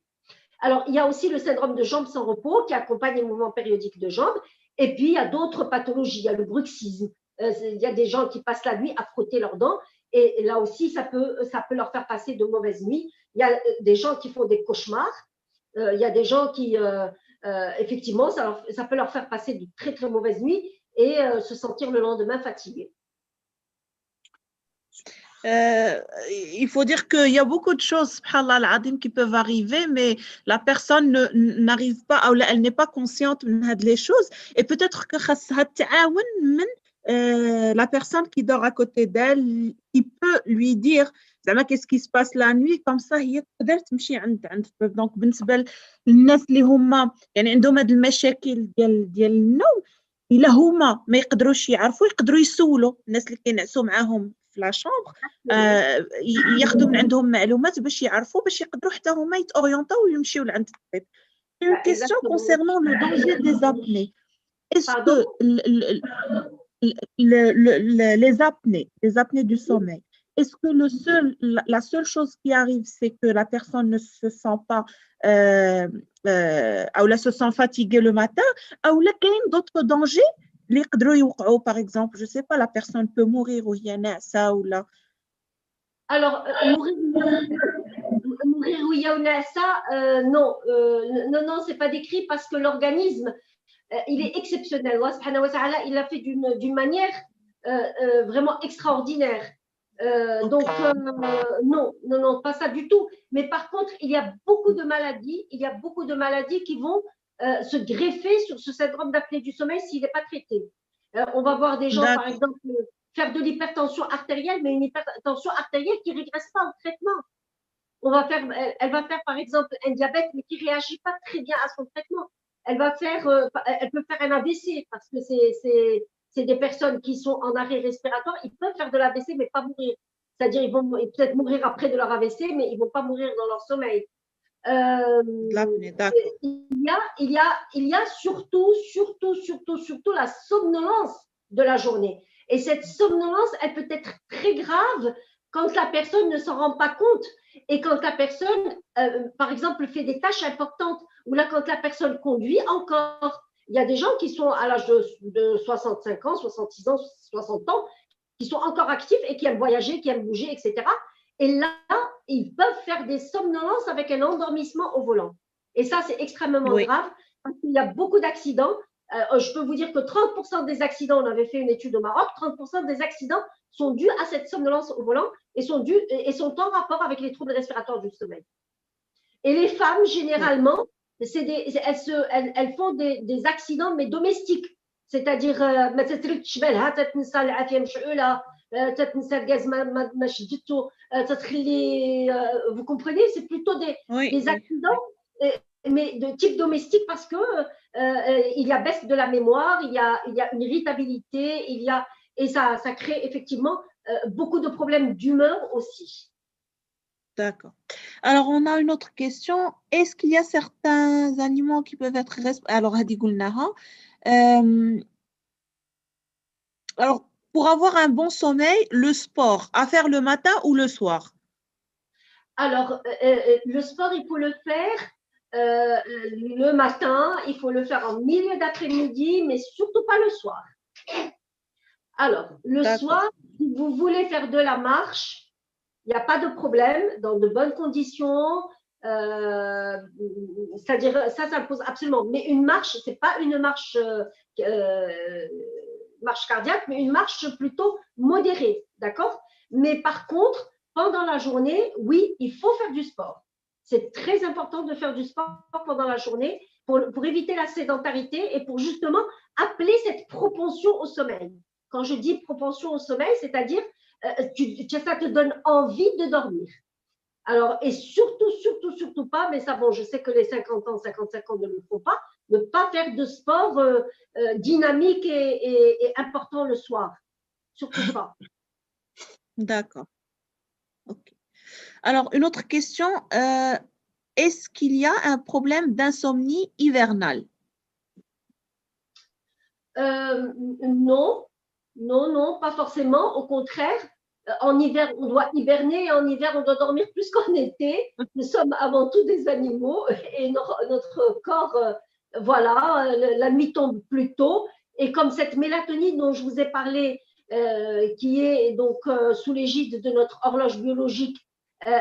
Alors, il y a aussi le syndrome de jambes sans repos qui accompagne les mouvements périodiques de jambes. Et puis, il y a d'autres pathologies. Il y a le bruxisme. Il y a des gens qui passent la nuit à frotter leurs dents. Et là aussi, ça peut leur faire passer de mauvaises nuits. Il y a des gens qui font des cauchemars. Il y a des gens qui, effectivement, ça peut leur faire passer de très, très mauvaises nuits et se sentir le lendemain fatigué. Il faut dire qu'il y a beaucoup de choses, subhanallah al-azim, qui peuvent arriver, mais la personne n'arrive pas, ou elle n'est pas consciente de les choses. Et peut-être que la personne qui dort à côté d'elle, qui peut lui dire qu'est-ce qui se passe la nuit, comme ça هي تقدر تمشي عند الطبيب. دونك بالنسبه للناس اللي هما يعني عندهم هاد المشاكل ديال النوم، الا هما ما يقدروش يعرفوا يقدروا يسولوا الناس اللي كينعسوا معاهم في لا شامبر، ياخذوا من عندهم معلومات باش يعرفوا، باش يقدروا حتى هما يتاورينتاو ويمشيو لعند الطبيب. Une question concernant le danger des apnées. Est-ce que les apnées du sommeil, est-ce que la seule chose qui arrive, c'est que la personne ne se sent pas ou se sent fatiguée le matin, ou il y a d'autres dangers اللي يقدروا يوقعوا, par exemple, je sais pas, la personne peut mourir ou هي ناعسة ou là. Alors, mourir ou ça, non, non, c'est pas décrit parce que l'organisme, il est exceptionnel. Allah subhanahu wa ta'ala, il l'a fait d'une manière vraiment extraordinaire. Donc, non, pas ça du tout. Mais par contre, il y a beaucoup de maladies qui vont se greffer sur ce syndrome d'apnée du sommeil s'il n'est pas traité. On va voir des gens, par exemple, faire de l'hypertension artérielle, mais une hypertension artérielle qui ne régresse pas au traitement. Elle va faire, par exemple, un diabète, mais qui ne réagit pas très bien à son traitement. Elle peut faire un AVC, parce que c'est des personnes qui sont en arrêt respiratoire. Ils peuvent faire de l'AVC, mais pas mourir. C'est-à-dire, ils vont peut-être mourir après de leur AVC, mais ils ne vont pas mourir dans leur sommeil. Il y a surtout la somnolence de la journée. Et cette somnolence, elle peut être très grave quand la personne ne s'en rend pas compte et quand la personne, par exemple, fait des tâches importantes ou là, quand la personne conduit encore. Il y a des gens qui sont à l'âge de 65 ans, 66 ans, 60 ans, qui sont encore actifs et qui aiment voyager, qui aiment bouger, etc. Et là, ils peuvent faire des somnolences avec un endormissement au volant. Et ça, c'est extrêmement grave parce qu'il y a beaucoup d'accidents. Je peux vous dire que 30% des accidents, on avait fait une étude au Maroc, 30% des accidents sont dus à cette somnolence au volant et sont en rapport avec les troubles respiratoires du sommeil. Et les femmes, généralement, elles font des accidents, mais domestiques. C'est-à-dire, vous comprenez, c'est plutôt des accidents, mais de type domestique parce que il y a baisse de la mémoire, il y a une irritabilité, et ça crée effectivement beaucoup de problèmes d'humeur aussi. D'accord. Alors, on a une autre question. Est-ce qu'il y a certains aliments qui peuvent être alors, alors, pour avoir un bon sommeil, le sport, à faire le matin ou le soir? Alors, le sport, il faut le faire le matin, il faut le faire en milieu d'après-midi, mais surtout pas le soir. Alors, le soir, si vous voulez faire de la marche, il n'y a pas de problème, dans de bonnes conditions. C'est-à-dire, ça me pose absolument. Mais une marche, ce n'est pas une marche cardiaque, mais une marche plutôt modérée, d'accord? Mais par contre, pendant la journée, oui, il faut faire du sport. C'est très important de faire du sport pendant la journée pour éviter la sédentarité et pour justement appeler cette propension au sommeil. Quand je dis propension au sommeil, c'est-à-dire ça te donne envie de dormir. Alors, et surtout pas, mais ça, bon, je sais que les 50 ans, 55 ans ne le font pas, ne pas faire de sport dynamique et important le soir. Surtout pas. D'accord. Ok. Alors, une autre question. Est-ce qu'il y a un problème d'insomnie hivernale? Non, pas forcément. Au contraire, en hiver, on doit hiberner et en hiver, on doit dormir plus qu'en été. Nous sommes avant tout des animaux et notre corps, voilà, la nuit tombe plus tôt. Et comme cette mélatonine dont je vous ai parlé, qui est donc sous l'égide de notre horloge biologique,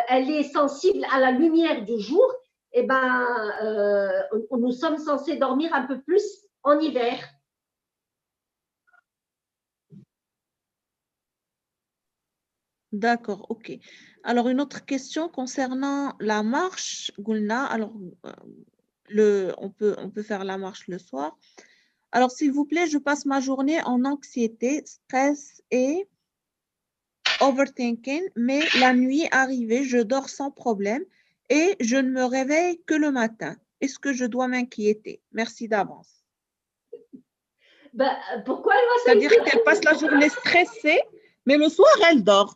elle est sensible à la lumière du jour, et nous sommes censés dormir un peu plus en hiver. D'accord, ok. Alors, une autre question concernant la marche, Goulna. Alors, on peut faire la marche le soir. Alors, s'il vous plaît, je passe ma journée en anxiété, stress et overthinking, mais la nuit arrivée, je dors sans problème et je ne me réveille que le matin. Est-ce que je dois m'inquiéter? Merci d'avance. Pourquoi elle va s'inquiéter? C'est-à-dire qu'elle passe la journée stressée, mais le soir, elle dort.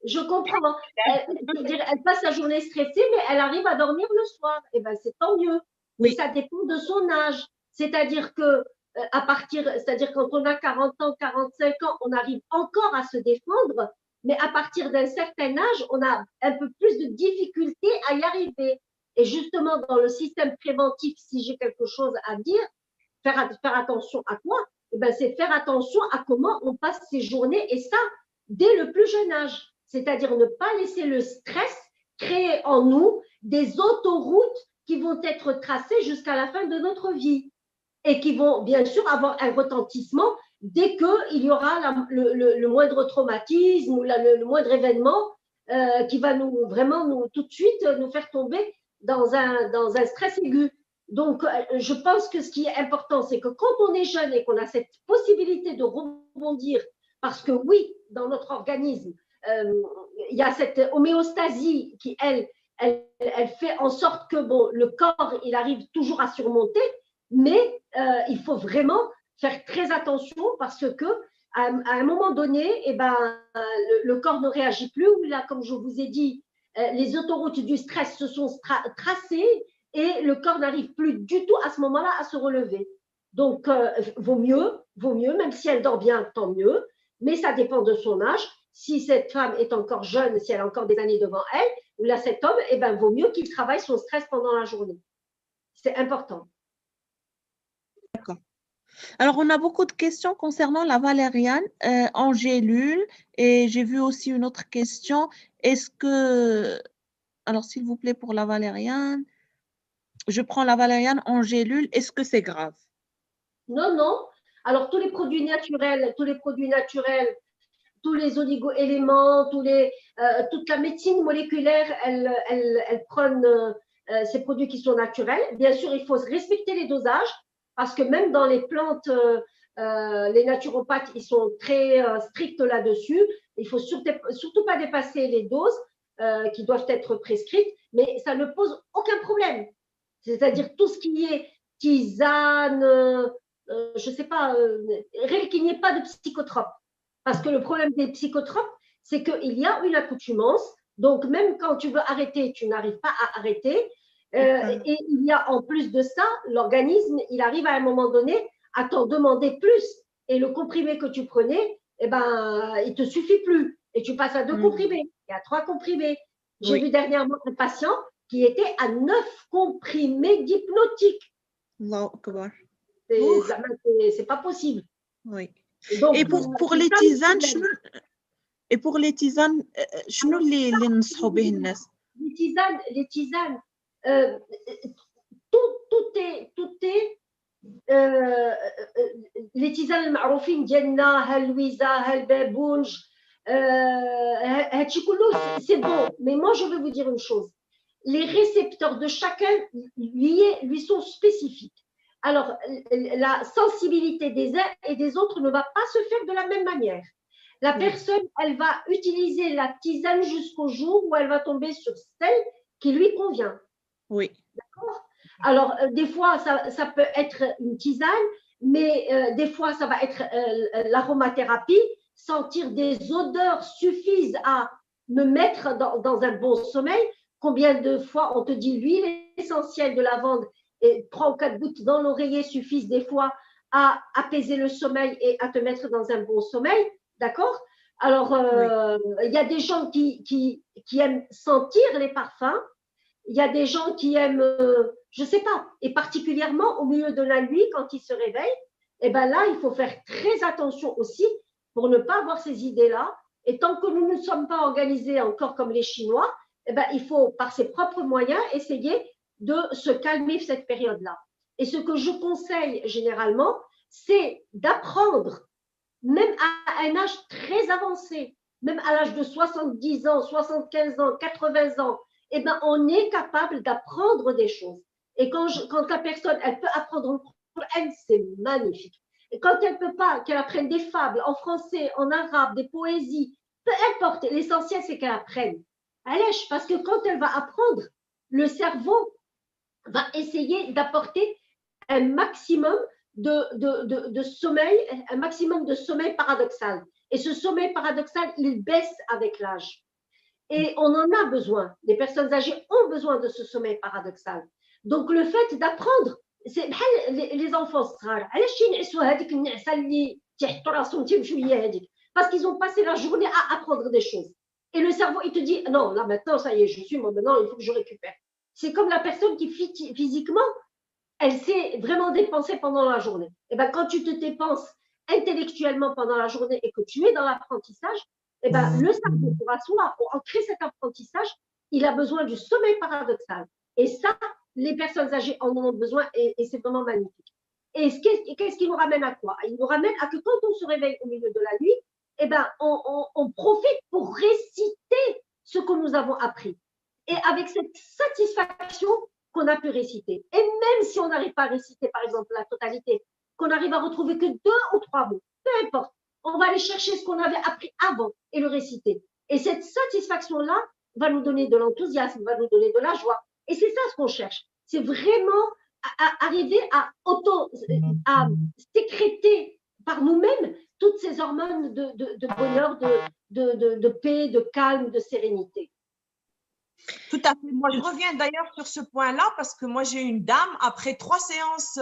Je comprends. Elle passe la journée stressée, mais elle arrive à dormir le soir. Et c'est tant mieux. Oui. Mais ça dépend de son âge. C'est-à-dire que c'est-à-dire quand on a 40 ans, 45 ans, on arrive encore à se défendre, mais à partir d'un certain âge, on a un peu plus de difficulté à y arriver. Et justement, dans le système préventif, si j'ai quelque chose à dire, faire attention à quoi? C'est faire attention à comment on passe ses journées, et ça, dès le plus jeune âge. C'est-à-dire ne pas laisser le stress créer en nous des autoroutes qui vont être tracées jusqu'à la fin de notre vie et qui vont bien sûr avoir un retentissement dès qu'il y aura le moindre traumatisme ou le moindre événement qui va tout de suite nous faire tomber dans un stress aigu. Donc, je pense que ce qui est important, c'est que quand on est jeune et qu'on a cette possibilité de rebondir Parce que oui, dans notre organisme, il y a cette homéostasie qui, elle fait en sorte que bon, le corps, il arrive toujours à surmonter, mais il faut vraiment faire très attention parce que à un moment donné, eh ben, le corps ne réagit plus. Là, comme je vous ai dit, les autoroutes du stress se sont tracées et le corps n'arrive plus du tout à ce moment-là à se relever. Donc, vaut mieux, même si elle dort bien, tant mieux, mais ça dépend de son âge. Si cette femme est encore jeune, si elle a encore des années devant elle, ou là cet homme, eh ben, vaut mieux qu'il travaille son stress pendant la journée. C'est important. D'accord. Alors, on a beaucoup de questions concernant la valériane en gélule et j'ai vu aussi une autre question. Est-ce que, alors s'il vous plaît, pour la valériane, je prends la valériane en gélule, est-ce que c'est grave? Non, non. Alors, tous les produits naturels, tous les oligo-éléments, toute la médecine moléculaire, elle prône ces produits qui sont naturels. Bien sûr, il faut respecter les dosages parce que même dans les plantes, les naturopathes, ils sont très stricts là-dessus. Il ne faut surtout pas dépasser les doses qui doivent être prescrites, mais ça ne pose aucun problème. C'est-à-dire tout ce qui est tisane, je ne sais pas, qu'il n'y ait pas de psychotropes. Parce que le problème des psychotropes, c'est qu'il y a une accoutumance. Donc, même quand tu veux arrêter, tu n'arrives pas à arrêter. Et il y a en plus de ça, l'organisme, il arrive à un moment donné à t'en demander plus. Et le comprimé que tu prenais, eh ben, il ne te suffit plus. Et tu passes à 2 comprimés et à 3 comprimés. J'ai vu dernièrement un patient qui était à 9 comprimés d'hypnotique. Allahu Akbar. C'est pas possible. Oui. Donc, et pour les tisanes, شنو اللي ننصحوا به الناس؟ les tisanes, tout est les tisanes المعروفين ديالنا هالويزا هالبابونج هادشي كله c'est bon, mais moi je vais vous dire une chose, les récepteurs de chacun lui sont spécifiques. Alors, la sensibilité des uns et des autres ne va pas se faire de la même manière. La personne, elle va utiliser la tisane jusqu'au jour où elle va tomber sur celle qui lui convient. Oui. D'accord? Alors, des fois, ça peut être une tisane, mais des fois, ça va être l'aromathérapie. Sentir des odeurs suffisent à me mettre dans un bon sommeil. Combien de fois on te dit l'huile essentielle de lavande et 3 ou 4 gouttes dans l'oreiller suffisent des fois à apaiser le sommeil et à te mettre dans un bon sommeil. D'accord? Alors, il y a des gens qui aiment sentir les parfums. Il y a des gens qui aiment, je ne sais pas, et particulièrement au milieu de la nuit, quand ils se réveillent, et bien là, il faut faire très attention aussi pour ne pas avoir ces idées-là. Et tant que nous ne sommes pas organisés encore comme les Chinois, eh ben, il faut, par ses propres moyens, essayer de se calmer cette période-là. Et ce que je conseille généralement, c'est d'apprendre, même à un âge très avancé, même à l'âge de 70 ans, 75 ans, 80 ans, eh ben, on est capable d'apprendre des choses. Et quand la personne, elle peut apprendre le Coran, c'est magnifique. Et quand elle ne peut pas, qu'elle apprenne des fables en français, en arabe, des poésies, peu importe, l'essentiel, c'est qu'elle apprenne. Allège, parce que quand elle va apprendre, le cerveau va essayer d'apporter un maximum de sommeil, un maximum de sommeil paradoxal. Et ce sommeil paradoxal, il baisse avec l'âge. Et on en a besoin. Les personnes âgées ont besoin de ce sommeil paradoxal. Donc, le fait d'apprendre, c'est les enfants, parce qu'ils ont passé la journée à apprendre des choses. Et le cerveau, il te dit, non, là maintenant, ça y est, je suis, moi maintenant, il faut que je récupère. C'est comme la personne qui physiquement, elle s'est vraiment dépensée pendant la journée. Et bien, quand tu te dépenses intellectuellement pendant la journée et que tu es dans l'apprentissage, eh ben, le cerveau, pour asseoir, pour ancrer cet apprentissage, il a besoin du sommeil paradoxal. Et ça, les personnes âgées en ont besoin et c'est vraiment magnifique. Et qu'est-ce qui nous ramène à quoi? Il nous ramène à que quand on se réveille au milieu de la nuit, eh ben, on profite pour réciter ce que nous avons appris. Et avec cette satisfaction qu'on a pu réciter. Et même si on n'arrive pas à réciter, par exemple, la totalité, qu'on arrive à retrouver que 2 ou 3 mots, peu importe, on va aller chercher ce qu'on avait appris avant et le réciter. Et cette satisfaction-là va nous donner de l'enthousiasme, va nous donner de la joie. Et c'est ça ce qu'on cherche. C'est vraiment arriver à sécréter par nous-mêmes toutes ces hormones de bonheur, de paix, de calme, de sérénité. Tout à fait. Moi, je reviens d'ailleurs sur ce point-là parce que moi, j'ai une dame, après 3 séances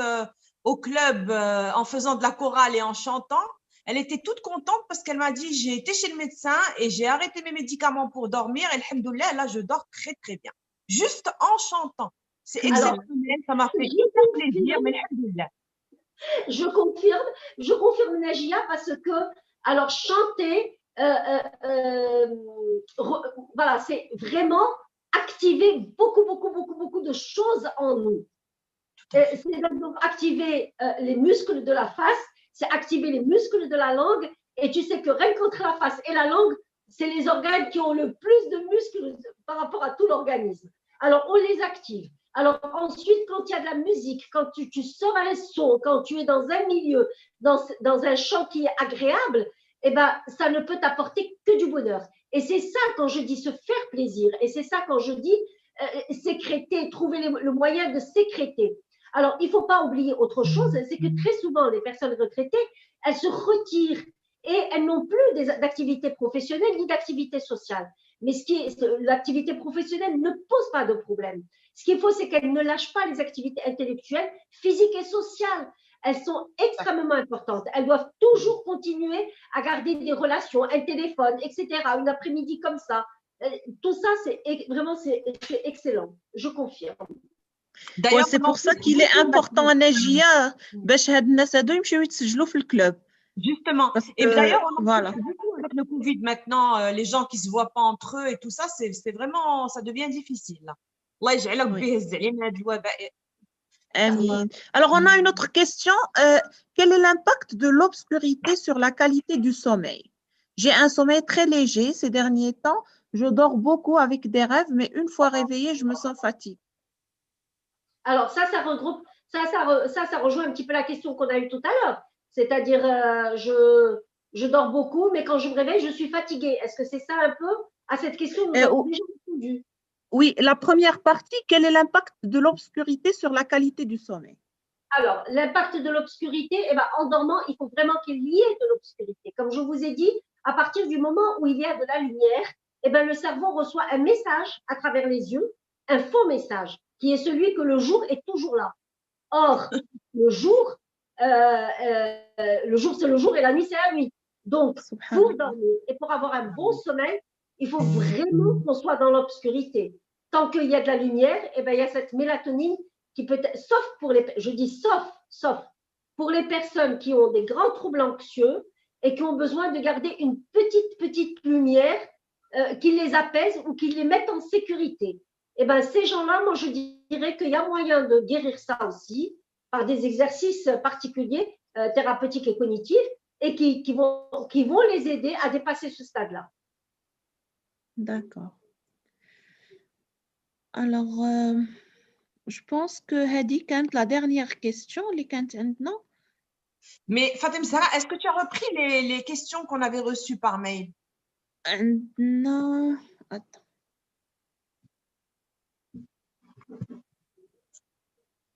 au club en faisant de la chorale et en chantant, elle était toute contente parce qu'elle m'a dit, j'ai été chez le médecin et j'ai arrêté mes médicaments pour dormir. Et alhamdoulilah, là, je dors très, très bien. Juste en chantant. C'est exceptionnel. Ça m'a fait hyper plaisir, mais alhamdoulilah. Je confirme Najia, parce que, alors, chanter, voilà, c'est vraiment activer beaucoup de choses en nous. C'est donc activer les muscles de la face, c'est activer les muscles de la langue, et tu sais que rien qu'entre la face et la langue, c'est les organes qui ont le plus de muscles par rapport à tout l'organisme. Alors, on les active. Alors ensuite, quand il y a de la musique, quand tu sors un son, quand tu es dans un milieu, dans un chant qui est agréable, eh ben, ça ne peut t'apporter que du bonheur. Et c'est ça quand je dis se faire plaisir, et c'est ça quand je dis sécréter, trouver le moyen de sécréter. Alors, il ne faut pas oublier autre chose, c'est que très souvent, les personnes retraitées, elles se retirent et elles n'ont plus d'activité professionnelle ni d'activité sociale. Mais l'activité professionnelle ne pose pas de problème. Ce qu'il faut, c'est qu'elles ne lâchent pas les activités intellectuelles, physiques et sociales. Elles sont extrêmement importantes. Elles doivent toujours continuer à garder des relations, un téléphone, etc. Une après-midi comme ça. Tout ça, c'est excellent. Je confirme. D'ailleurs, c'est pour ça qu'il est important, Najia, باش هاد الناس هادو يمشيو يتسجلوا في الكلوب. Justement. Et d'ailleurs, on a beaucoup avec le Covid maintenant, les gens qui ne se voient pas entre eux et tout ça, c'est vraiment, ça devient difficile. Alors, on a une autre question. Quel est l'impact de l'obscurité sur la qualité du sommeil? J'ai un sommeil très léger ces derniers temps. Je dors beaucoup avec des rêves, mais une fois réveillée, je me sens fatiguée. Alors, ça regroupe, ça rejoint un petit peu la question qu'on a eue tout à l'heure. C'est-à-dire, je dors beaucoup, mais quand je me réveille, je suis fatiguée. Est-ce que c'est ça un peu? À cette question, nous avons déjà répondu. Oui, la première partie, quel est l'impact de l'obscurité sur la qualité du sommeil? Alors, l'impact de l'obscurité, eh ben, en dormant, il faut vraiment qu'il y ait de l'obscurité. Comme je vous ai dit, à partir du moment où il y a de la lumière, eh ben, le cerveau reçoit un message à travers les yeux, un faux message, qui est celui que le jour est toujours là. Or, le jour, c'est le jour et la nuit, c'est la nuit. Donc, pour dormir et pour avoir un bon sommeil, il faut vraiment qu'on soit dans l'obscurité. Tant qu'il y a de la lumière, eh ben, il y a cette mélatonine qui peut être, sauf pour les personnes qui ont des grands troubles anxieux et qui ont besoin de garder une petite lumière qui les apaise ou qui les mette en sécurité. Eh ben, ces gens-là, moi, je dirais qu'il y a moyen de guérir ça aussi par des exercices particuliers, thérapeutiques et cognitifs, et qui vont les aider à dépasser ce stade-là. D'accord. Alors, je pense que Hadi, quand la dernière question, les maintenant. Mais Fatem Sarah, est-ce que tu as repris les questions qu'on avait reçues par mail? Non, attends.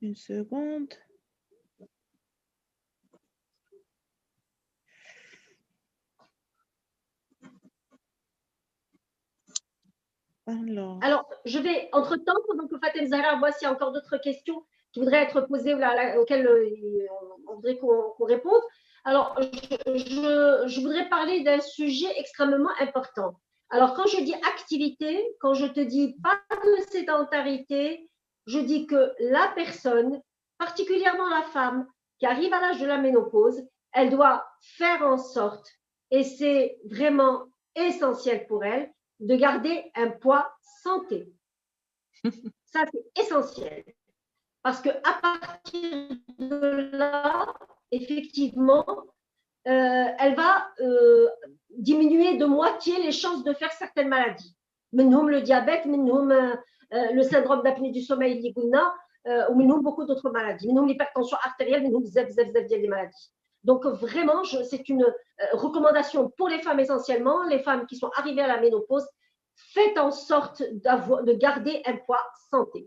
Une seconde. Alors, je vais, entre-temps, pendant que Fatem Zahra voit s'il y a encore d'autres questions qui voudraient être posées ou auxquelles on voudrait qu'on réponde. Alors, je voudrais parler d'un sujet extrêmement important. Alors, quand je dis activité, quand je te dis pas de sédentarité, je dis que la personne, particulièrement la femme qui arrive à l'âge de la ménopause, elle doit faire en sorte, et c'est vraiment essentiel pour elle, de garder un poids santé. Ça, c'est essentiel. Parce qu'à partir de là, effectivement, elle va diminuer de moitié les chances de faire certaines maladies. Menhoum le diabète, menhoum le syndrome d'apnée du sommeil, ou menhoum beaucoup d'autres maladies. Menhoum l'hypertension artérielle, menhoum des maladies. Donc, vraiment, c'est une recommandation pour les femmes essentiellement, les femmes qui sont arrivées à la ménopause. Faites en sorte de garder un poids santé.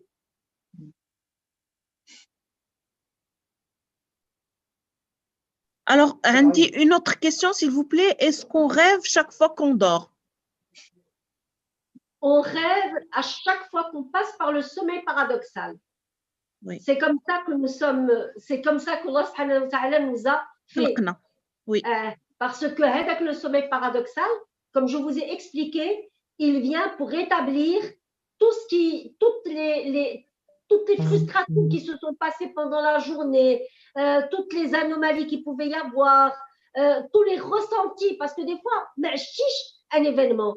Alors, Andy, une autre question, s'il vous plaît. Est-ce qu'on rêve chaque fois qu'on dort? On rêve à chaque fois qu'on passe par le sommeil paradoxal. Oui. C'est comme ça que nous sommes, c'est comme ça que Allah subhanahu wa ta'ala nous a fait. Oui. Parce que avec le sommeil paradoxal, comme je vous ai expliqué, il vient pour rétablir toutes les frustrations qui se sont passées pendant la journée, toutes les anomalies qu'il pouvait y avoir, tous les ressentis, parce que des fois, un événement,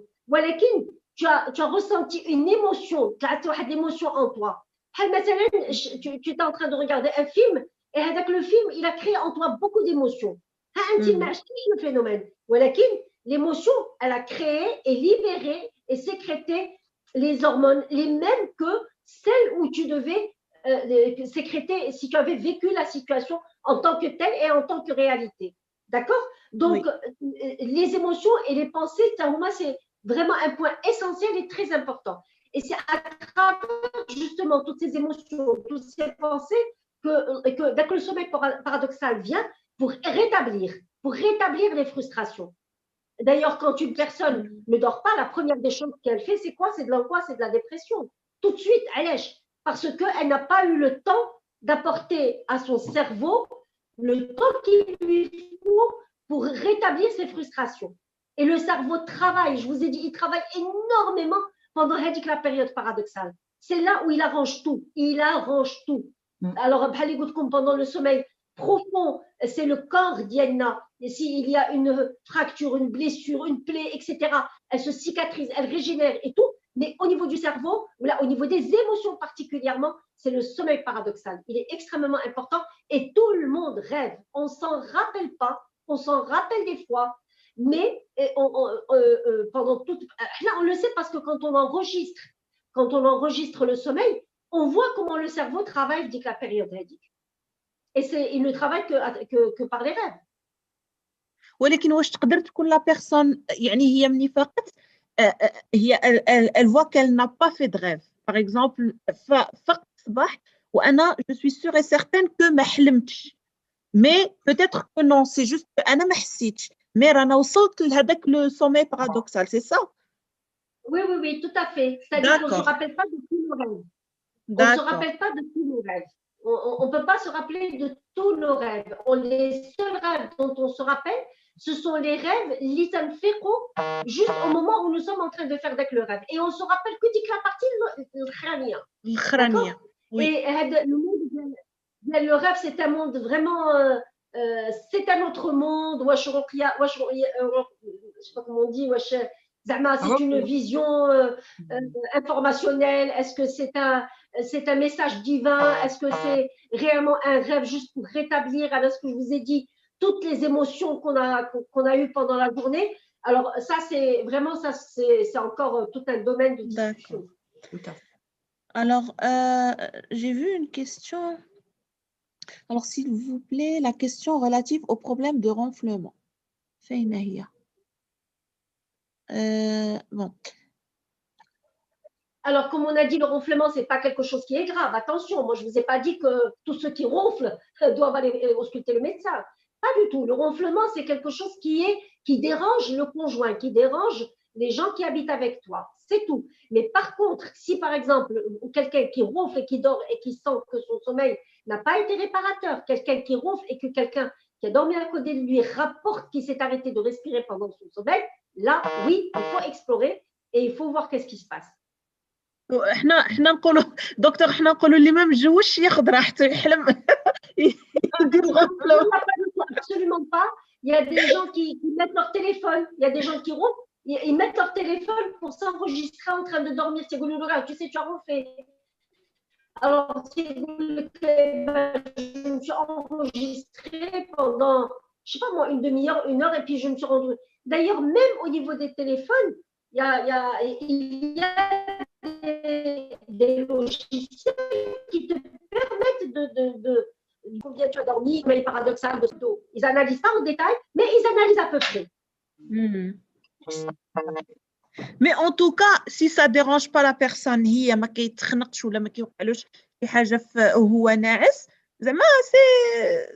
tu as ressenti une émotion, tu as une émotion en toi. Tu es en train de regarder un film et avec le film, il a créé en toi beaucoup d'émotions. Le phénomène. L'émotion, elle a créé et libéré et sécrété les hormones, les mêmes que celles où tu devais sécréter si tu avais vécu la situation en tant que telle et en tant que réalité. D'accord? Donc, les émotions et les pensées, c'est vraiment un point essentiel et très important. Et c'est à travers justement toutes ces émotions, toutes ces pensées que le sommeil paradoxal vient pour rétablir les frustrations. D'ailleurs, quand une personne ne dort pas, la première des choses qu'elle fait, c'est quoi? C'est de l'angoisse, c'est de la dépression. Tout de suite, elle lèche. Parce qu'elle n'a pas eu le temps d'apporter à son cerveau le temps qu'il lui faut pour rétablir ses frustrations. Et le cerveau travaille, je vous ai dit, il travaille énormément pendant la période paradoxale. C'est là où il arrange tout. Alors, pendant le sommeil profond, c'est le corps d'Yenna. Et s'il y a une fracture, une blessure, une plaie, etc., elle se cicatrise, elle régénère et tout. Mais au niveau du cerveau, au niveau des émotions particulièrement, c'est le sommeil paradoxal. Il est extrêmement important et tout le monde rêve. On ne s'en rappelle pas, on s'en rappelle des fois, mais pendant toute… Là, on le sait parce que quand on enregistre le sommeil, on voit comment le cerveau travaille dès que la période rédique. Et il ne travaille que par les rêves. ولكن واش تقدر تكون لا بيرسون يعني هي مني فقط هي elle voit qu'elle n'a pas fait de rêve par exemple فقط الصباح وانا je suis sûre et certaine que ما حلمتش mais peut-être que non c'est juste que انا ما حسيتش mais رانا وصلت لهذاك le sommeil paradoxal c'est ça? Oui, tout à fait. C'est-à-dire qu'on ne se rappelle pas de tous nos rêves. On ne se rappelle pas de tous nos rêves. On ne peut pas se rappeler de tous nos rêves. Les seuls rêves dont on se rappelle, ce sont les rêves lisan fiqo, juste au moment où nous sommes en train de faire le rêve. Et on ne se rappelle que de la partie l'khrania. Oui. Et le rêve, c'est un monde vraiment… c'est un autre monde. Je ne sais pas comment on dit. C'est une vision informationnelle. Est-ce que c'est un message divin? Est-ce que c'est réellement un rêve juste pour rétablir, alors ce que je vous ai dit, toutes les émotions qu'on a eues pendant la journée? Alors ça, c'est encore tout un domaine de discussion. Alors, j'ai vu une question. Alors, s'il vous plaît, la question relative au problème de ronflement. Feinahia. Bon. Alors, comme on a dit, le ronflement, ce n'est pas quelque chose qui est grave. Attention, moi, je ne vous ai pas dit que tous ceux qui ronflent doivent aller ausculter le médecin. Pas du tout. Le ronflement, c'est quelque chose qui dérange le conjoint, qui dérange les gens qui habitent avec toi. C'est tout. Mais par contre, si par exemple, quelqu'un qui ronfle et qui dort et qui sent que son sommeil n'a pas été réparateur, quelqu'un qui ronfle et que quelqu'un qui a dormi à côté de lui rapporte qu'il s'est arrêté de respirer pendant son sommeil, là, oui, il faut explorer et il faut voir qu'est-ce qui se passe. احنا نقولوا دكتور احنا نقولوا اللي ما مجوش ياخذ راحته يحلم يدير الغفله. Absolument pas. Il y a des gens qui mettent leur téléphone, il y a des gens qui ronflent, ils mettent leur téléphone pour s'enregistrer en train de dormir. C'est tu sais, tu as ronflé. Alors, je me suis enregistrée pendant, je sais pas moi, une demi-heure, une heure, et puis je me suis rendue. D'ailleurs, même au niveau des téléphones, il y a des logiciels qui te permettent combien tu as dormi, combien il est paradoxal de dos. Ils n'analysent pas en détail, mais ils analysent à peu près. Mais en tout cas, si ça dérange pas la personne, هي ما كيتخنقش ولا ما كيوقعلوش شي حاجة وهو ناعس، زعما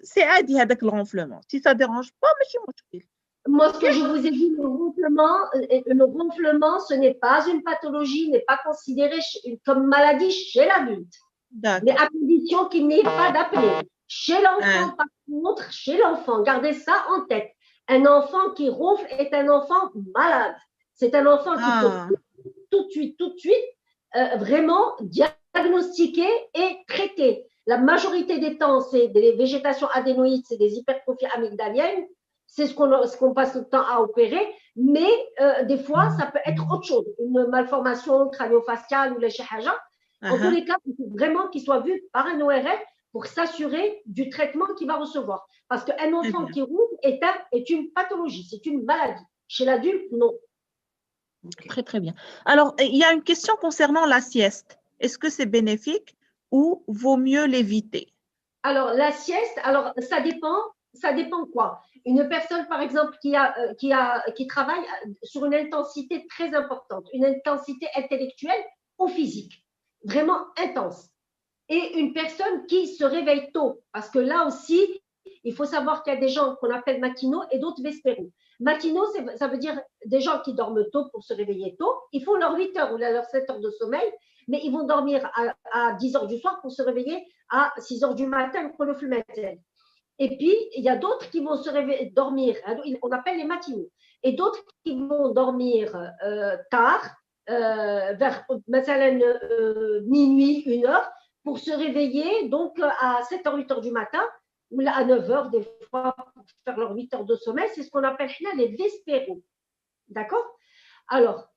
سي عادي هذاك الغونفلومون. Si ça dérange pas ماشي مشكل. Moi, ce que je vous ai dit, le gonflement, ce n'est pas une pathologie, n'est pas considéré comme maladie chez l'adulte. Mais à condition qu'il n'y ait pas d'apnée. Chez l'enfant, par contre, chez l'enfant, gardez ça en tête. Un enfant qui ronfle est un enfant malade. C'est un enfant qui peut tout de suite, vraiment diagnostiquer et traiter. La majorité des temps, c'est des végétations adénoïdes, c'est des hypertrophies amygdaliennes. C'est ce qu'on passe le temps à opérer, mais des fois, ça peut être autre chose, une malformation crânio-faciale ou les chihaja. En tous les cas, il faut vraiment qu'il soit vu par un ORL pour s'assurer du traitement qu'il va recevoir. Parce qu'un enfant qui ronfle est une pathologie, c'est une maladie. Chez l'adulte, non. Très, très bien. Alors, il y a une question concernant la sieste. Est-ce que c'est bénéfique ou vaut mieux l'éviter? Alors, la sieste, alors ça dépend quoi? Une personne, par exemple, qui travaille sur une intensité très importante, une intensité intellectuelle ou physique, vraiment intense. Et une personne qui se réveille tôt, parce que là aussi, il faut savoir qu'il y a des gens qu'on appelle matinaux et d'autres vespéraux. Matinaux, ça veut dire des gens qui dorment tôt pour se réveiller tôt. Ils font leurs 8 heures ou leurs 7 heures de sommeil, mais ils vont dormir à 10 heures du soir pour se réveiller à 6 heures du matin pour le matin. Et puis, il y a d'autres qui vont se réveiller, dormir, on appelle les matinaux, et d'autres qui vont dormir tard, vers minuit, 1 heure, pour se réveiller donc à 7 h, 8 heures du matin, ou à 9 heures, des fois, pour faire leurs 8 heures de sommeil. C'est ce qu'on appelle les vespéraux. D'accord? Alors,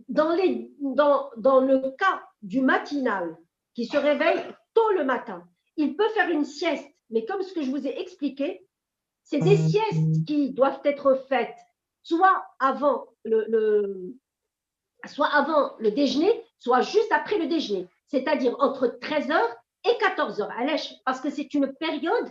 dans le cas du matinal qui se réveille tôt le matin, il peut faire une sieste. Mais comme ce que je vous ai expliqué, c'est des siestes qui doivent être faites soit avant le déjeuner, soit juste après le déjeuner, c'est-à-dire entre 13 h et 14 h. Parce que c'est une période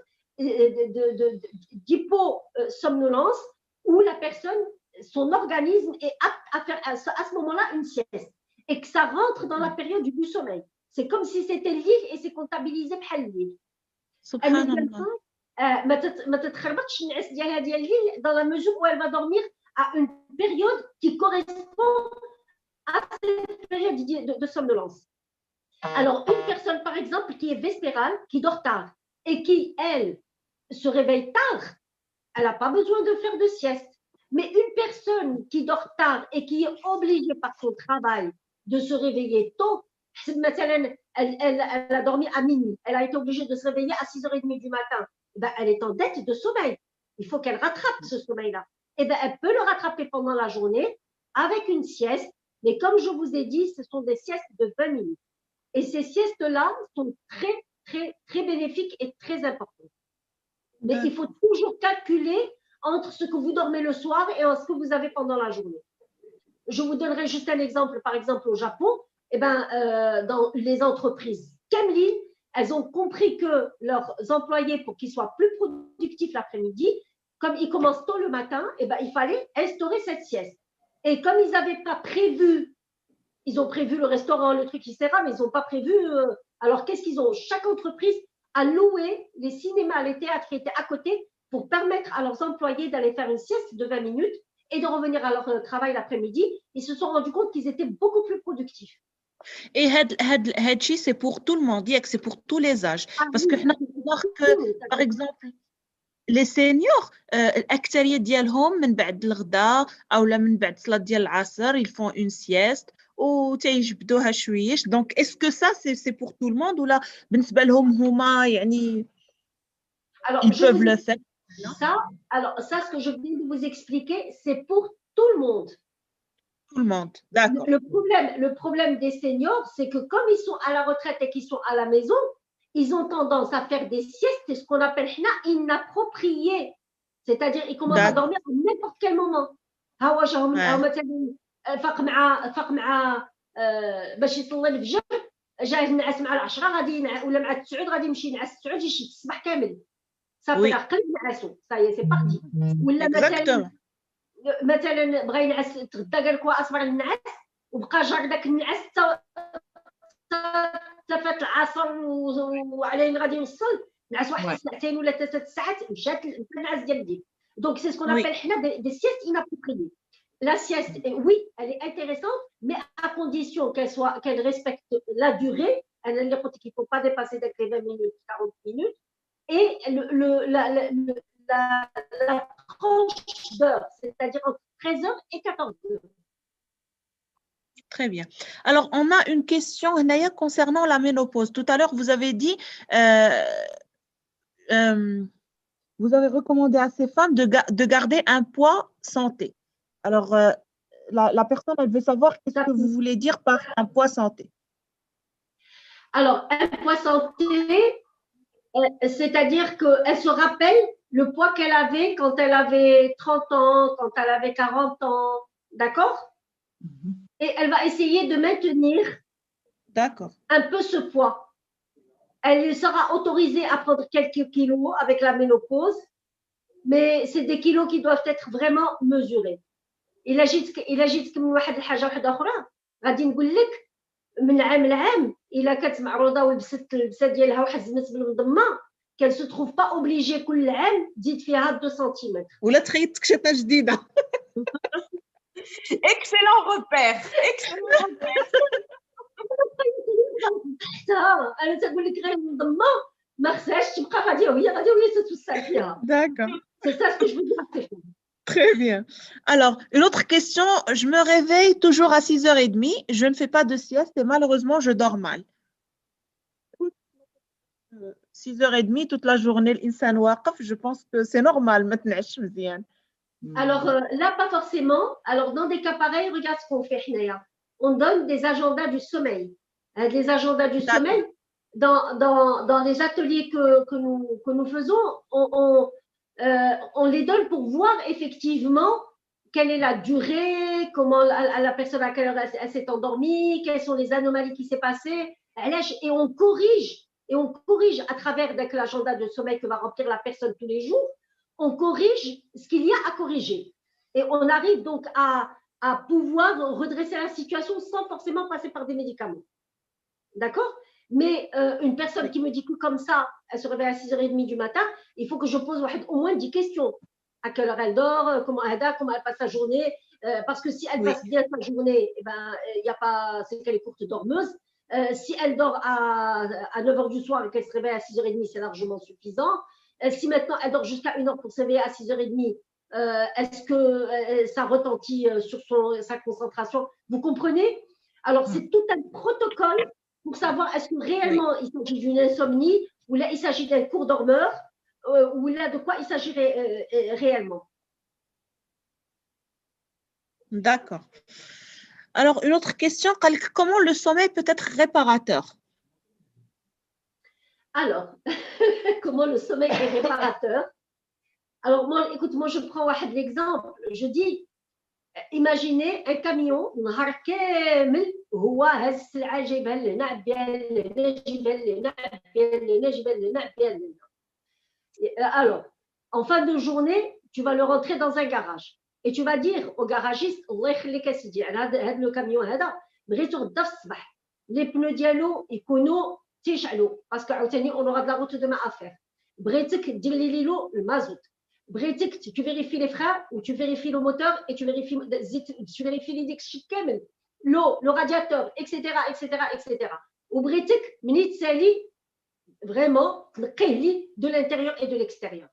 d'hyposomnolence où la personne, son organisme est apte à faire à ce moment-là une sieste et que ça rentre dans la période du sommeil. C'est comme si c'était l'île et c'est comptabilisé par l'île. ما تتخربطش النعاس ديالها ديال الليل dans la mesure où elle va dormir à une période qui correspond à cette période de somnolence. Alors, une personne, par exemple, qui est vespérale, qui dort tard et qui, elle, se réveille tard, elle n'a pas besoin de faire de sieste. Mais une personne qui dort tard et qui est obligée par son travail de se réveiller tôt, elle a dormi à minuit, elle a été obligée de se réveiller à 6 h 30 du matin. Ben, elle est en dette de sommeil. Il faut qu'elle rattrape ce sommeil-là. Et ben, elle peut le rattraper pendant la journée avec une sieste. Mais comme je vous ai dit, ce sont des siestes de 20 minutes. Et ces siestes-là sont très, très, très bénéfiques et très importantes. Mais il faut toujours calculer entre ce que vous dormez le soir et ce que vous avez pendant la journée. Je vous donnerai juste un exemple. Par exemple, au Japon, dans les entreprises Camlin, elles ont compris que leurs employés, pour qu'ils soient plus productifs l'après-midi, comme ils commencent tôt le matin, il fallait instaurer cette sieste. Et comme ils n'avaient pas prévu, ils ont prévu le restaurant, le truc, etc., mais ils n'ont pas prévu. Alors, qu'est-ce qu'ils ont? Chaque entreprise a loué les cinémas, les théâtres qui étaient à côté pour permettre à leurs employés d'aller faire une sieste de 20 minutes et de revenir à leur travail l'après-midi. Ils se sont rendus compte qu'ils étaient beaucoup plus productifs. Et Hadji, c'est pour tout le monde, c'est pour tous les âges. Parce que par exemple, les seniors, الأكثرية ديالهم من بعد الغداء أو من بعد صلاة ديال العصر, ils font une sieste وتيجبدوها شويش. Donc, est-ce que ça, c'est pour tout le monde ou là, بالنسبة لهم هما يعني ils peuvent le faire? Ça, ce que je viens de vous expliquer, c'est pour tout le monde. Tout le monde, d'accord. Le problème des seniors, c'est que comme ils sont à la retraite et qu'ils sont à la maison, ils ont tendance à faire des siestes, ce qu'on appelle inappropriées. C'est-à-dire, ils commencent à dormir à n'importe quel moment. باش يصلي الفجر جاي نعس مع 10 غادي ولا مع 9 غادي يمشي ينعس 9 يشد الصباح كامل صافي راه قلب نعسو صاي سي بارتي. ولا مثلا بغى ينعس تغدى قال لك اصبر ننعس وبقى جاك داك النعاس فات العصر وعليه غادي يوصل نعس واحد ساعتين ولا 3 ساعات مشات النعاس ديال الديك. دونك سي سكون ابل حنا دي سيست inappropriées. La sieste, oui, elle est intéressante, mais à condition qu'elle respecte la durée. Il ne faut pas dépasser les 20 minutes, 40 minutes. Et la tranche d'heure, c'est-à-dire entre 13h et 14h. Très bien. Alors, on a une question Naya, concernant la ménopause. Tout à l'heure, vous avez dit, vous avez recommandé à ces femmes de garder un poids santé. Alors, la personne, elle veut savoir qu'est-ce que vous voulez dire par un poids santé. Alors, un poids santé, c'est-à-dire qu'elle se rappelle le poids qu'elle avait quand elle avait 30 ans, quand elle avait 40 ans, d'accord? Et elle va essayer de maintenir un peu ce poids. Elle sera autorisée à prendre quelques kilos avec la ménopause, mais c'est des kilos qui doivent être vraiment mesurés. إلا جيتك من واحد الحاجة واحدة أخرى غادي نقول لك من عام لعام إلا كانت معروضة ولبست اللبسة ديالها وحزمت بالمضمة كان سو تروف با أوبليجي كل عام تزيد فيها 2 سنتيمتر ولا تخيط تكشطة جديدة. Excellent repère. Excellent repère. أنا تقول لك غير المضمة ما خصهاش تبقى غادية وهي تتوسع فيها. D'accord. C'est ça ce que je veux dire. Très bien. Alors, une autre question. Je me réveille toujours à 6h30. Je ne fais pas de sieste et malheureusement, je dors mal. 6h30 toute la journée, l'insan waqf, je pense que c'est normal maintenant. Alors là, pas forcément. Alors, dans des cas pareils, regarde ce qu'on fait. On donne des agendas du sommeil. Les agendas du sommeil, dans les ateliers que nous faisons, on les donne pour voir effectivement quelle est la durée, comment la personne à quelle heure elle s'est endormie, quelles sont les anomalies qui s'est passées, et on corrige à travers l'agenda de sommeil que va remplir la personne tous les jours, on corrige ce qu'il y a à corriger. Et on arrive donc à pouvoir redresser la situation sans forcément passer par des médicaments. D'accord? Mais une personne qui me dit que comme ça, elle se réveille à 6h30 du matin, il faut que je pose au moins 10 questions. À quelle heure elle dort, comment elle passe sa journée. Parce que si elle passe bien sa journée, eh ben, y a pas, c'est qu'elle est courte dormeuse. Si elle dort à 9h du soir et qu'elle se réveille à 6h30, c'est largement suffisant. Si maintenant elle dort jusqu'à 1h pour se réveiller à 6h30, est-ce que ça retentit sur sa concentration? Vous comprenez? Alors, c'est tout un protocole pour savoir est-ce que réellement il s'agit d'une insomnie ou là il s'agit d'un court dormeur ou là de quoi il s'agirait réellement. D'accord. Alors, une autre question, comment le sommeil peut être réparateur? Alors, comment le sommeil est réparateur? Alors, moi, écoute, je prends l'exemple. Je dis, imaginez un camion, نهار كامل هو هز السلعة جايبها لهنا عبيها لهنا جايبها لهنا عبيها لهنا جايبها لهنا عبيها لهنا. Alors, en fin de journée, tu vas le rentrer dans un garage et tu vas dire au garagiste الله يخليك اسيدي هذا لو كاميون هذا بغيتو غدا في الصباح لي بنو ديالو يكونوا تيشعلوا باسكو عاوتاني اون اورا د لا روت دوما افير بغيتك دير لي له المازوت بغيتك tu vérifies les freins ou tu vérifies le moteur et tu vérifies les dixit كامل l'eau le radiateur etc. وبغيتك مني تسالي vraiment تنقيه de l'intérieur et de l'extérieur.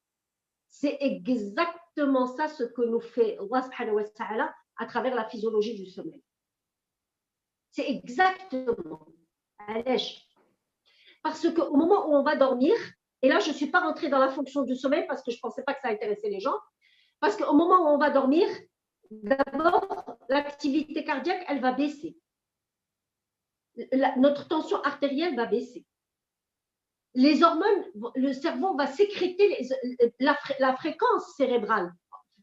C'est exactement ça ce que nous fait Allah subhanahu wa ta'ala à travers la physiologie du sommeil. C'est exactement. Parce qu'au moment où on va dormir, et là je ne suis pas rentrée dans la fonction du sommeil parce que je ne pensais pas que ça intéressait les gens, parce qu'au moment où on va dormir, d'abord l'activité cardiaque, elle va baisser. Notre tension artérielle va baisser. Les hormones, le cerveau va sécréter la fréquence cérébrale,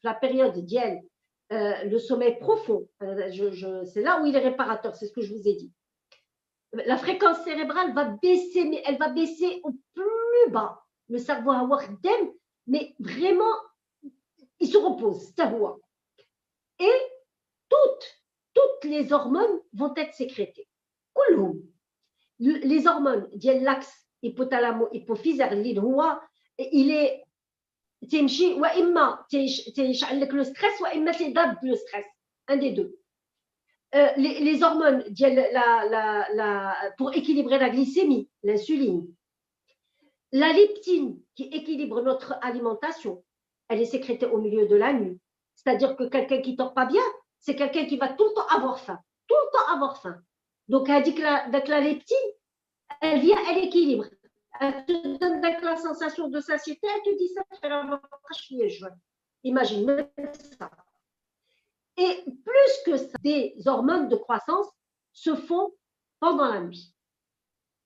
la période d'IEL, le sommeil profond. C'est là où il est réparateur, c'est ce que je vous ai dit. la fréquence cérébrale va baisser, mais elle va baisser au plus bas. Le cerveau va avoir d'em, mais vraiment, il se repose, et toutes les hormones vont être sécrétées. Les hormones ديال l'axe hypothalamo-hypophysaire اللي هو il est تمشي واما تيشعل لك لو ستريس واما تيضاد لو ستريس un des deux. Les hormones pour équilibrer la glycémie, l'insuline, la leptine qui équilibre notre alimentation, elle est sécrétée au milieu de la nuit. C'est-à-dire que quelqu'un qui ne dort pas bien, c'est quelqu'un qui va tout le temps avoir faim. Tout le temps avoir faim. Donc, elle dit que la leptine, elle vient, elle équilibre. Elle te donne la sensation de satiété, elle te dit ça, imagine même ça. Et plus que ça, des hormones de croissance se font pendant la nuit.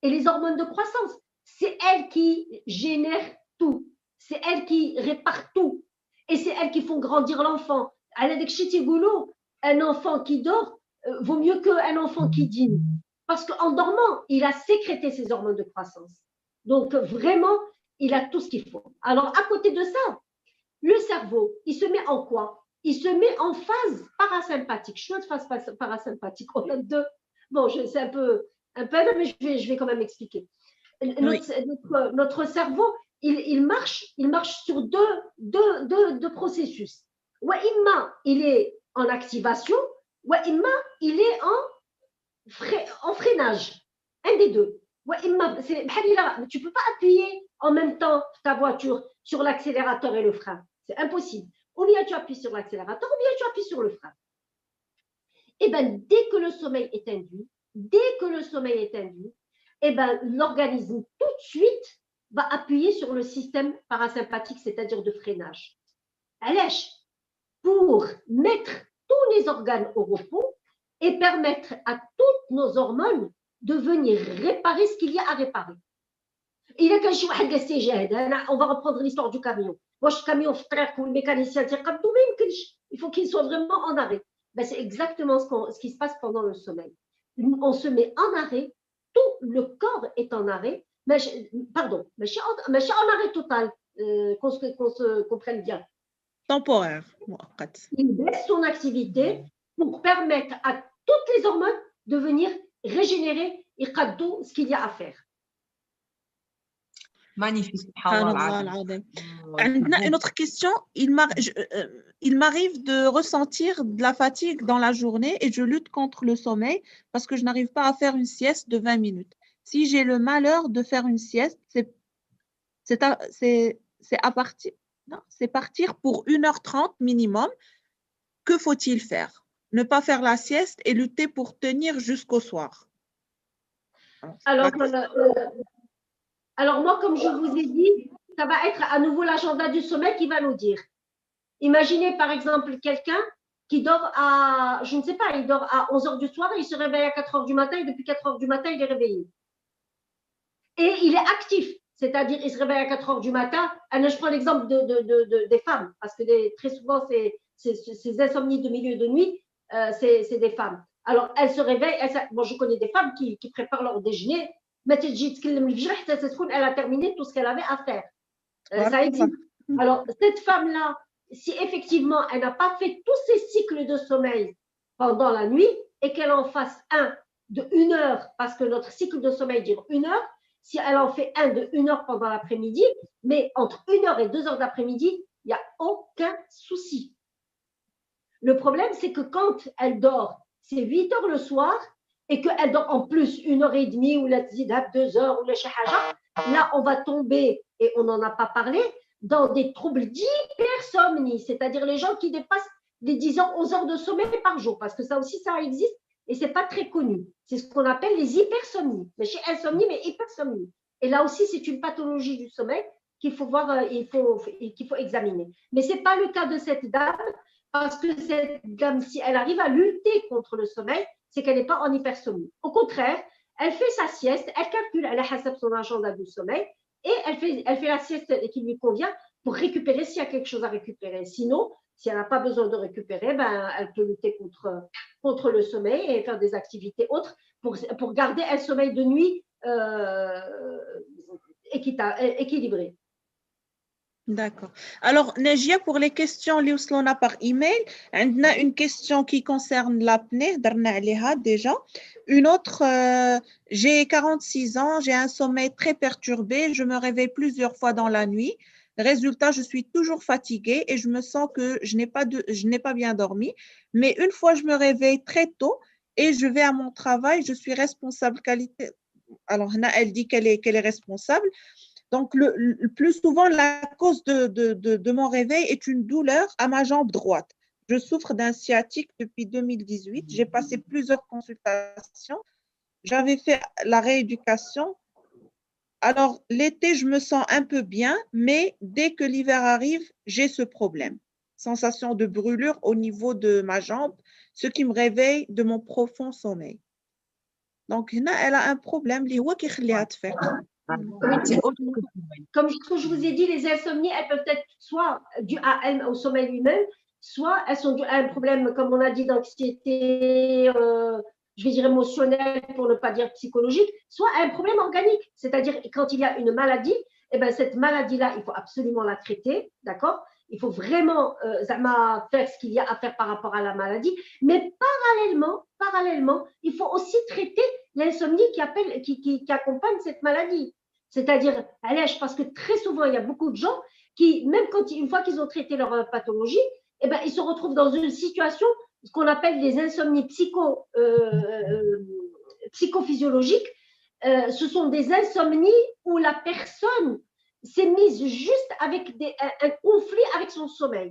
Et les hormones de croissance, c'est elles qui génèrent tout. C'est elles qui réparent tout. Et c'est elles qui font grandir l'enfant. Un enfant qui dort vaut mieux qu'un enfant qui dîne. Parce qu'en dormant, il a sécrété ses hormones de croissance. Donc, vraiment, il a tout ce qu'il faut. Alors, à côté de ça, le cerveau, il se met en quoi? Il se met en phase parasympathique. Je suis de phase parasympathique. On a deux. Bon, c'est un peu, mais je vais quand même expliquer. Notre cerveau, il marche sur deux processus. Ouaima, il est en activation, ouaima, il est en freinage. Un des deux. Ouaima, tu ne peux pas appuyer en même temps ta voiture sur l'accélérateur et le frein. C'est impossible. Ou bien tu appuies sur l'accélérateur, ou bien tu appuies sur le frein. Et bien, dès que le sommeil est induit, l'organisme tout de suite va appuyer sur le système parasympathique, c'est-à-dire de freinage. Pour mettre tous les organes au repos et permettre à toutes nos hormones de venir réparer ce qu'il y a à réparer. Il y a on va reprendre l'histoire du camion. Moi, je camion le mécanicien, il faut qu'il soit vraiment en arrêt. C'est exactement ce qui se passe pendant le sommeil. On se met en arrêt, tout le corps est en arrêt, mais en arrêt total, qu'on se comprenne bien. Temporaire. Il baisse son activité pour permettre à toutes les hormones de venir régénérer et cadeau ce qu'il y a à faire. Magnifique. Une autre question, il m'arrive de ressentir de la fatigue dans la journée et je lutte contre le sommeil parce que je n'arrive pas à faire une sieste de 20 minutes. Si j'ai le malheur de faire une sieste, c'est partir pour 1h30 minimum. Que faut-il faire? Ne pas faire la sieste et lutter pour tenir jusqu'au soir. Alors moi, comme je vous ai dit, ça va être à nouveau l'agenda du sommeil qui va nous dire. Imaginez par exemple quelqu'un qui dort à, je ne sais pas, il dort à 11h du soir et il se réveille à 4h du matin et depuis 4h du matin, il est réveillé. Et il est actif, c'est-à-dire il se réveille à 4h du matin. Je prends l'exemple des femmes parce que très souvent, ces insomnies de milieu de nuit, c'est des femmes. Alors, elles se réveillent. Bon, je connais des femmes qui préparent leur déjeuner. Mais elle a terminé tout ce qu'elle avait à faire. Ça existe. Alors, cette femme-là, si effectivement, elle n'a pas fait tous ses cycles de sommeil pendant la nuit et qu'elle en fasse un de 1 heure, parce que notre cycle de sommeil dure 1 heure, si elle en fait un de 1 heure pendant l'après-midi, mais entre 1 heure et 2 heures d'après-midi, il n'y a aucun souci. Le problème, c'est que quand elle dort, c'est 8 heures le soir, et qu'elle dort en plus 1h30 ou la 2 heures ou la chahaja, là, on va tomber, et on n'en a pas parlé, dans des troubles d'hypersomnie, c'est-à-dire les gens qui dépassent les 10 heures, 11 heures de sommeil par jour, parce que ça aussi, ça existe, et ce n'est pas très connu. C'est ce qu'on appelle les hypersomnies. Mais chez insomnie, mais hypersomnie. Et là aussi, c'est une pathologie du sommeil qu'il faut voir, qu'il faut examiner. Mais ce n'est pas le cas de cette dame, parce que cette dame, si elle arrive à lutter contre le sommeil, c'est qu'elle n'est pas en hypersomnie. Au contraire, elle fait sa sieste, elle calcule, elle a son agenda du sommeil et elle fait la sieste qui lui convient pour récupérer s'il y a quelque chose à récupérer. Sinon, si elle n'a pas besoin de récupérer, elle peut lutter contre contre le sommeil et faire des activités autres pour garder un sommeil de nuit équilibré. D'accord. Alors, Najia, pour les questions اللي وصلونا par email, on a une question qui concerne l'apnée, درنا عليها déjà. Une autre, j'ai 46 ans, j'ai un sommeil très perturbé, je me réveille plusieurs fois dans la nuit. Résultat, je suis toujours fatiguée et je me sens que je n'ai pas bien dormi. Mais une fois, je me réveille très tôt et je vais à mon travail, je suis responsable qualité. Alors, Hna, elle dit qu'elle est responsable. Donc, le plus souvent, la cause de mon réveil est une douleur à ma jambe droite. Je souffre d'un sciatique depuis 2018. J'ai passé plusieurs consultations. J'avais fait la rééducation. Alors, l'été, je me sens un peu bien, mais dès que l'hiver arrive, j'ai ce problème. Sensation de brûlure au niveau de ma jambe, ce qui me réveille de mon profond sommeil. Donc, Hna, elle a un problème. اللي هو كيخليها تفيق. Comme je vous ai dit, les insomnies, elles peuvent être soit dues au sommeil lui-même, soit elles sont dues à un problème, comme on a dit, d'anxiété, je vais dire émotionnelle, pour ne pas dire psychologique, soit un problème organique. C'est-à-dire, quand il y a une maladie, eh ben, cette maladie-là, il faut absolument la traiter, d'accord? Il faut vraiment faire ce qu'il y a à faire par rapport à la maladie. Mais parallèlement, il faut aussi traiter l'insomnie qui accompagne cette maladie. C'est-à-dire, parce que très souvent, il y a beaucoup de gens qui, même une fois qu'ils ont traité leur pathologie, eh ben, ils se retrouvent dans une situation, ce qu'on appelle des insomnies psychophysiologiques. Ce sont des insomnies où la personne s'est mise juste avec un conflit avec son sommeil.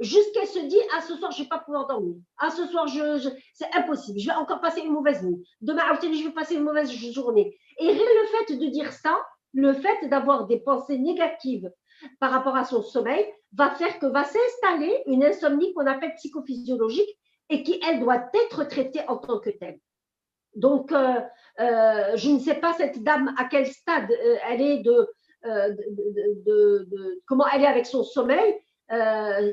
Jusqu'à se dire, ah, ce soir, je ne vais pas pouvoir dormir. Ah, ce soir, c'est impossible. Je vais encore passer une mauvaise nuit. Demain, je vais passer une mauvaise journée. Et le fait de dire ça, le fait d'avoir des pensées négatives par rapport à son sommeil, va faire que va s'installer une insomnie qu'on appelle psychophysiologique et qui, elle, doit être traitée en tant que telle. Donc, je ne sais pas cette dame à quel stade elle est comment elle est avec son sommeil.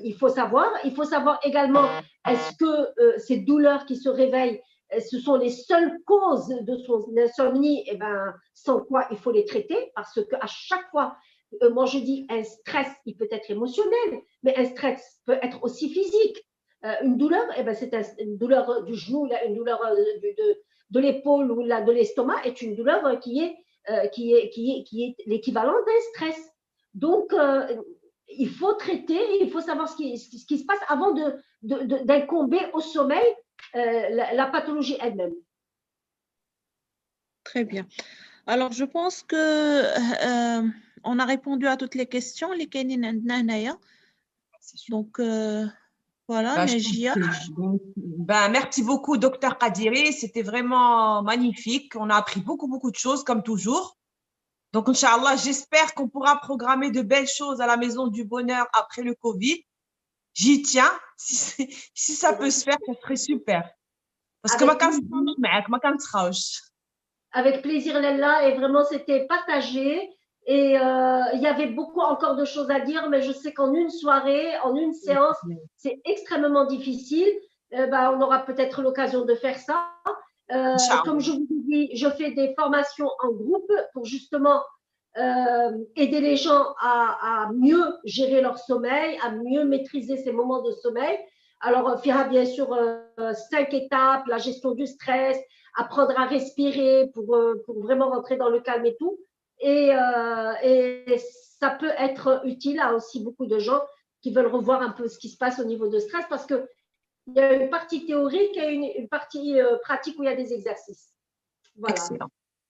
Il faut savoir également, est-ce que ces douleurs qui se réveillent, ce sont les seules causes de son insomnie, et ben, sans quoi il faut les traiter, parce qu'à chaque fois, moi je dis, un stress, il peut être émotionnel, mais un stress peut être aussi physique. Une douleur, eh ben, c'est une douleur du genou, une douleur de l'épaule ou de l'estomac est une douleur qui est l'équivalent d'un stress. Donc, il faut traiter, il faut savoir ce qui se passe avant d'incomber au sommeil la pathologie elle-même. Très bien. Alors, je pense que on a répondu à toutes les questions. Les كاينين عندنا هنايا. Donc, voilà, Najia. Merci beaucoup, docteur Kadiri. C'était vraiment magnifique. On a appris beaucoup de choses, comme toujours. Donc, Inch'Allah, j'espère qu'on pourra programmer de belles choses à la Maison du Bonheur après le Covid. J'y tiens. Si ça peut se faire, ça serait super. Parce que avec plaisir, Lella. Et vraiment, c'était partagé. Et il y avait beaucoup encore de choses à dire, mais je sais qu'en une soirée, en une séance, c'est extrêmement difficile. On aura peut-être l'occasion de faire ça. Comme je vous ai dit, je fais des formations en groupe pour justement aider les gens à mieux gérer leur sommeil, à mieux maîtriser ces moments de sommeil. Alors, Fira, bien sûr, 5 étapes, la gestion du stress, apprendre à respirer pour vraiment rentrer dans le calme et tout. Et ça peut être utile à aussi beaucoup de gens qui veulent revoir un peu ce qui se passe au niveau de stress, parce que il y a une partie théorique et une partie pratique où il y a des exercices. Voilà.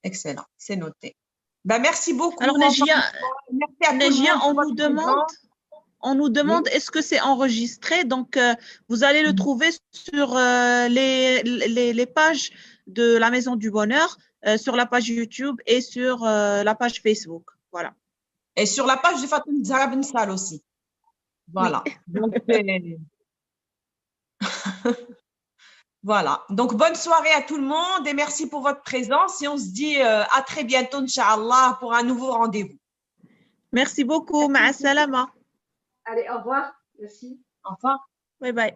Excellent, c'est noté. Merci beaucoup. Alors, Najia, on nous demande est-ce que c'est enregistré? Donc, vous allez le trouver sur les pages de la Maison du Bonheur, sur la page YouTube et sur la page Facebook. Voilà. Et sur la page de Fatima Zahra Ben Sal aussi. Voilà. Donc, voilà. Donc, bonne soirée à tout le monde et merci pour votre présence. Et on se dit à très bientôt, Inch'Allah, pour un nouveau rendez-vous. Merci beaucoup. Ma'a salama. Allez, au revoir. Merci. Au revoir. Bye bye.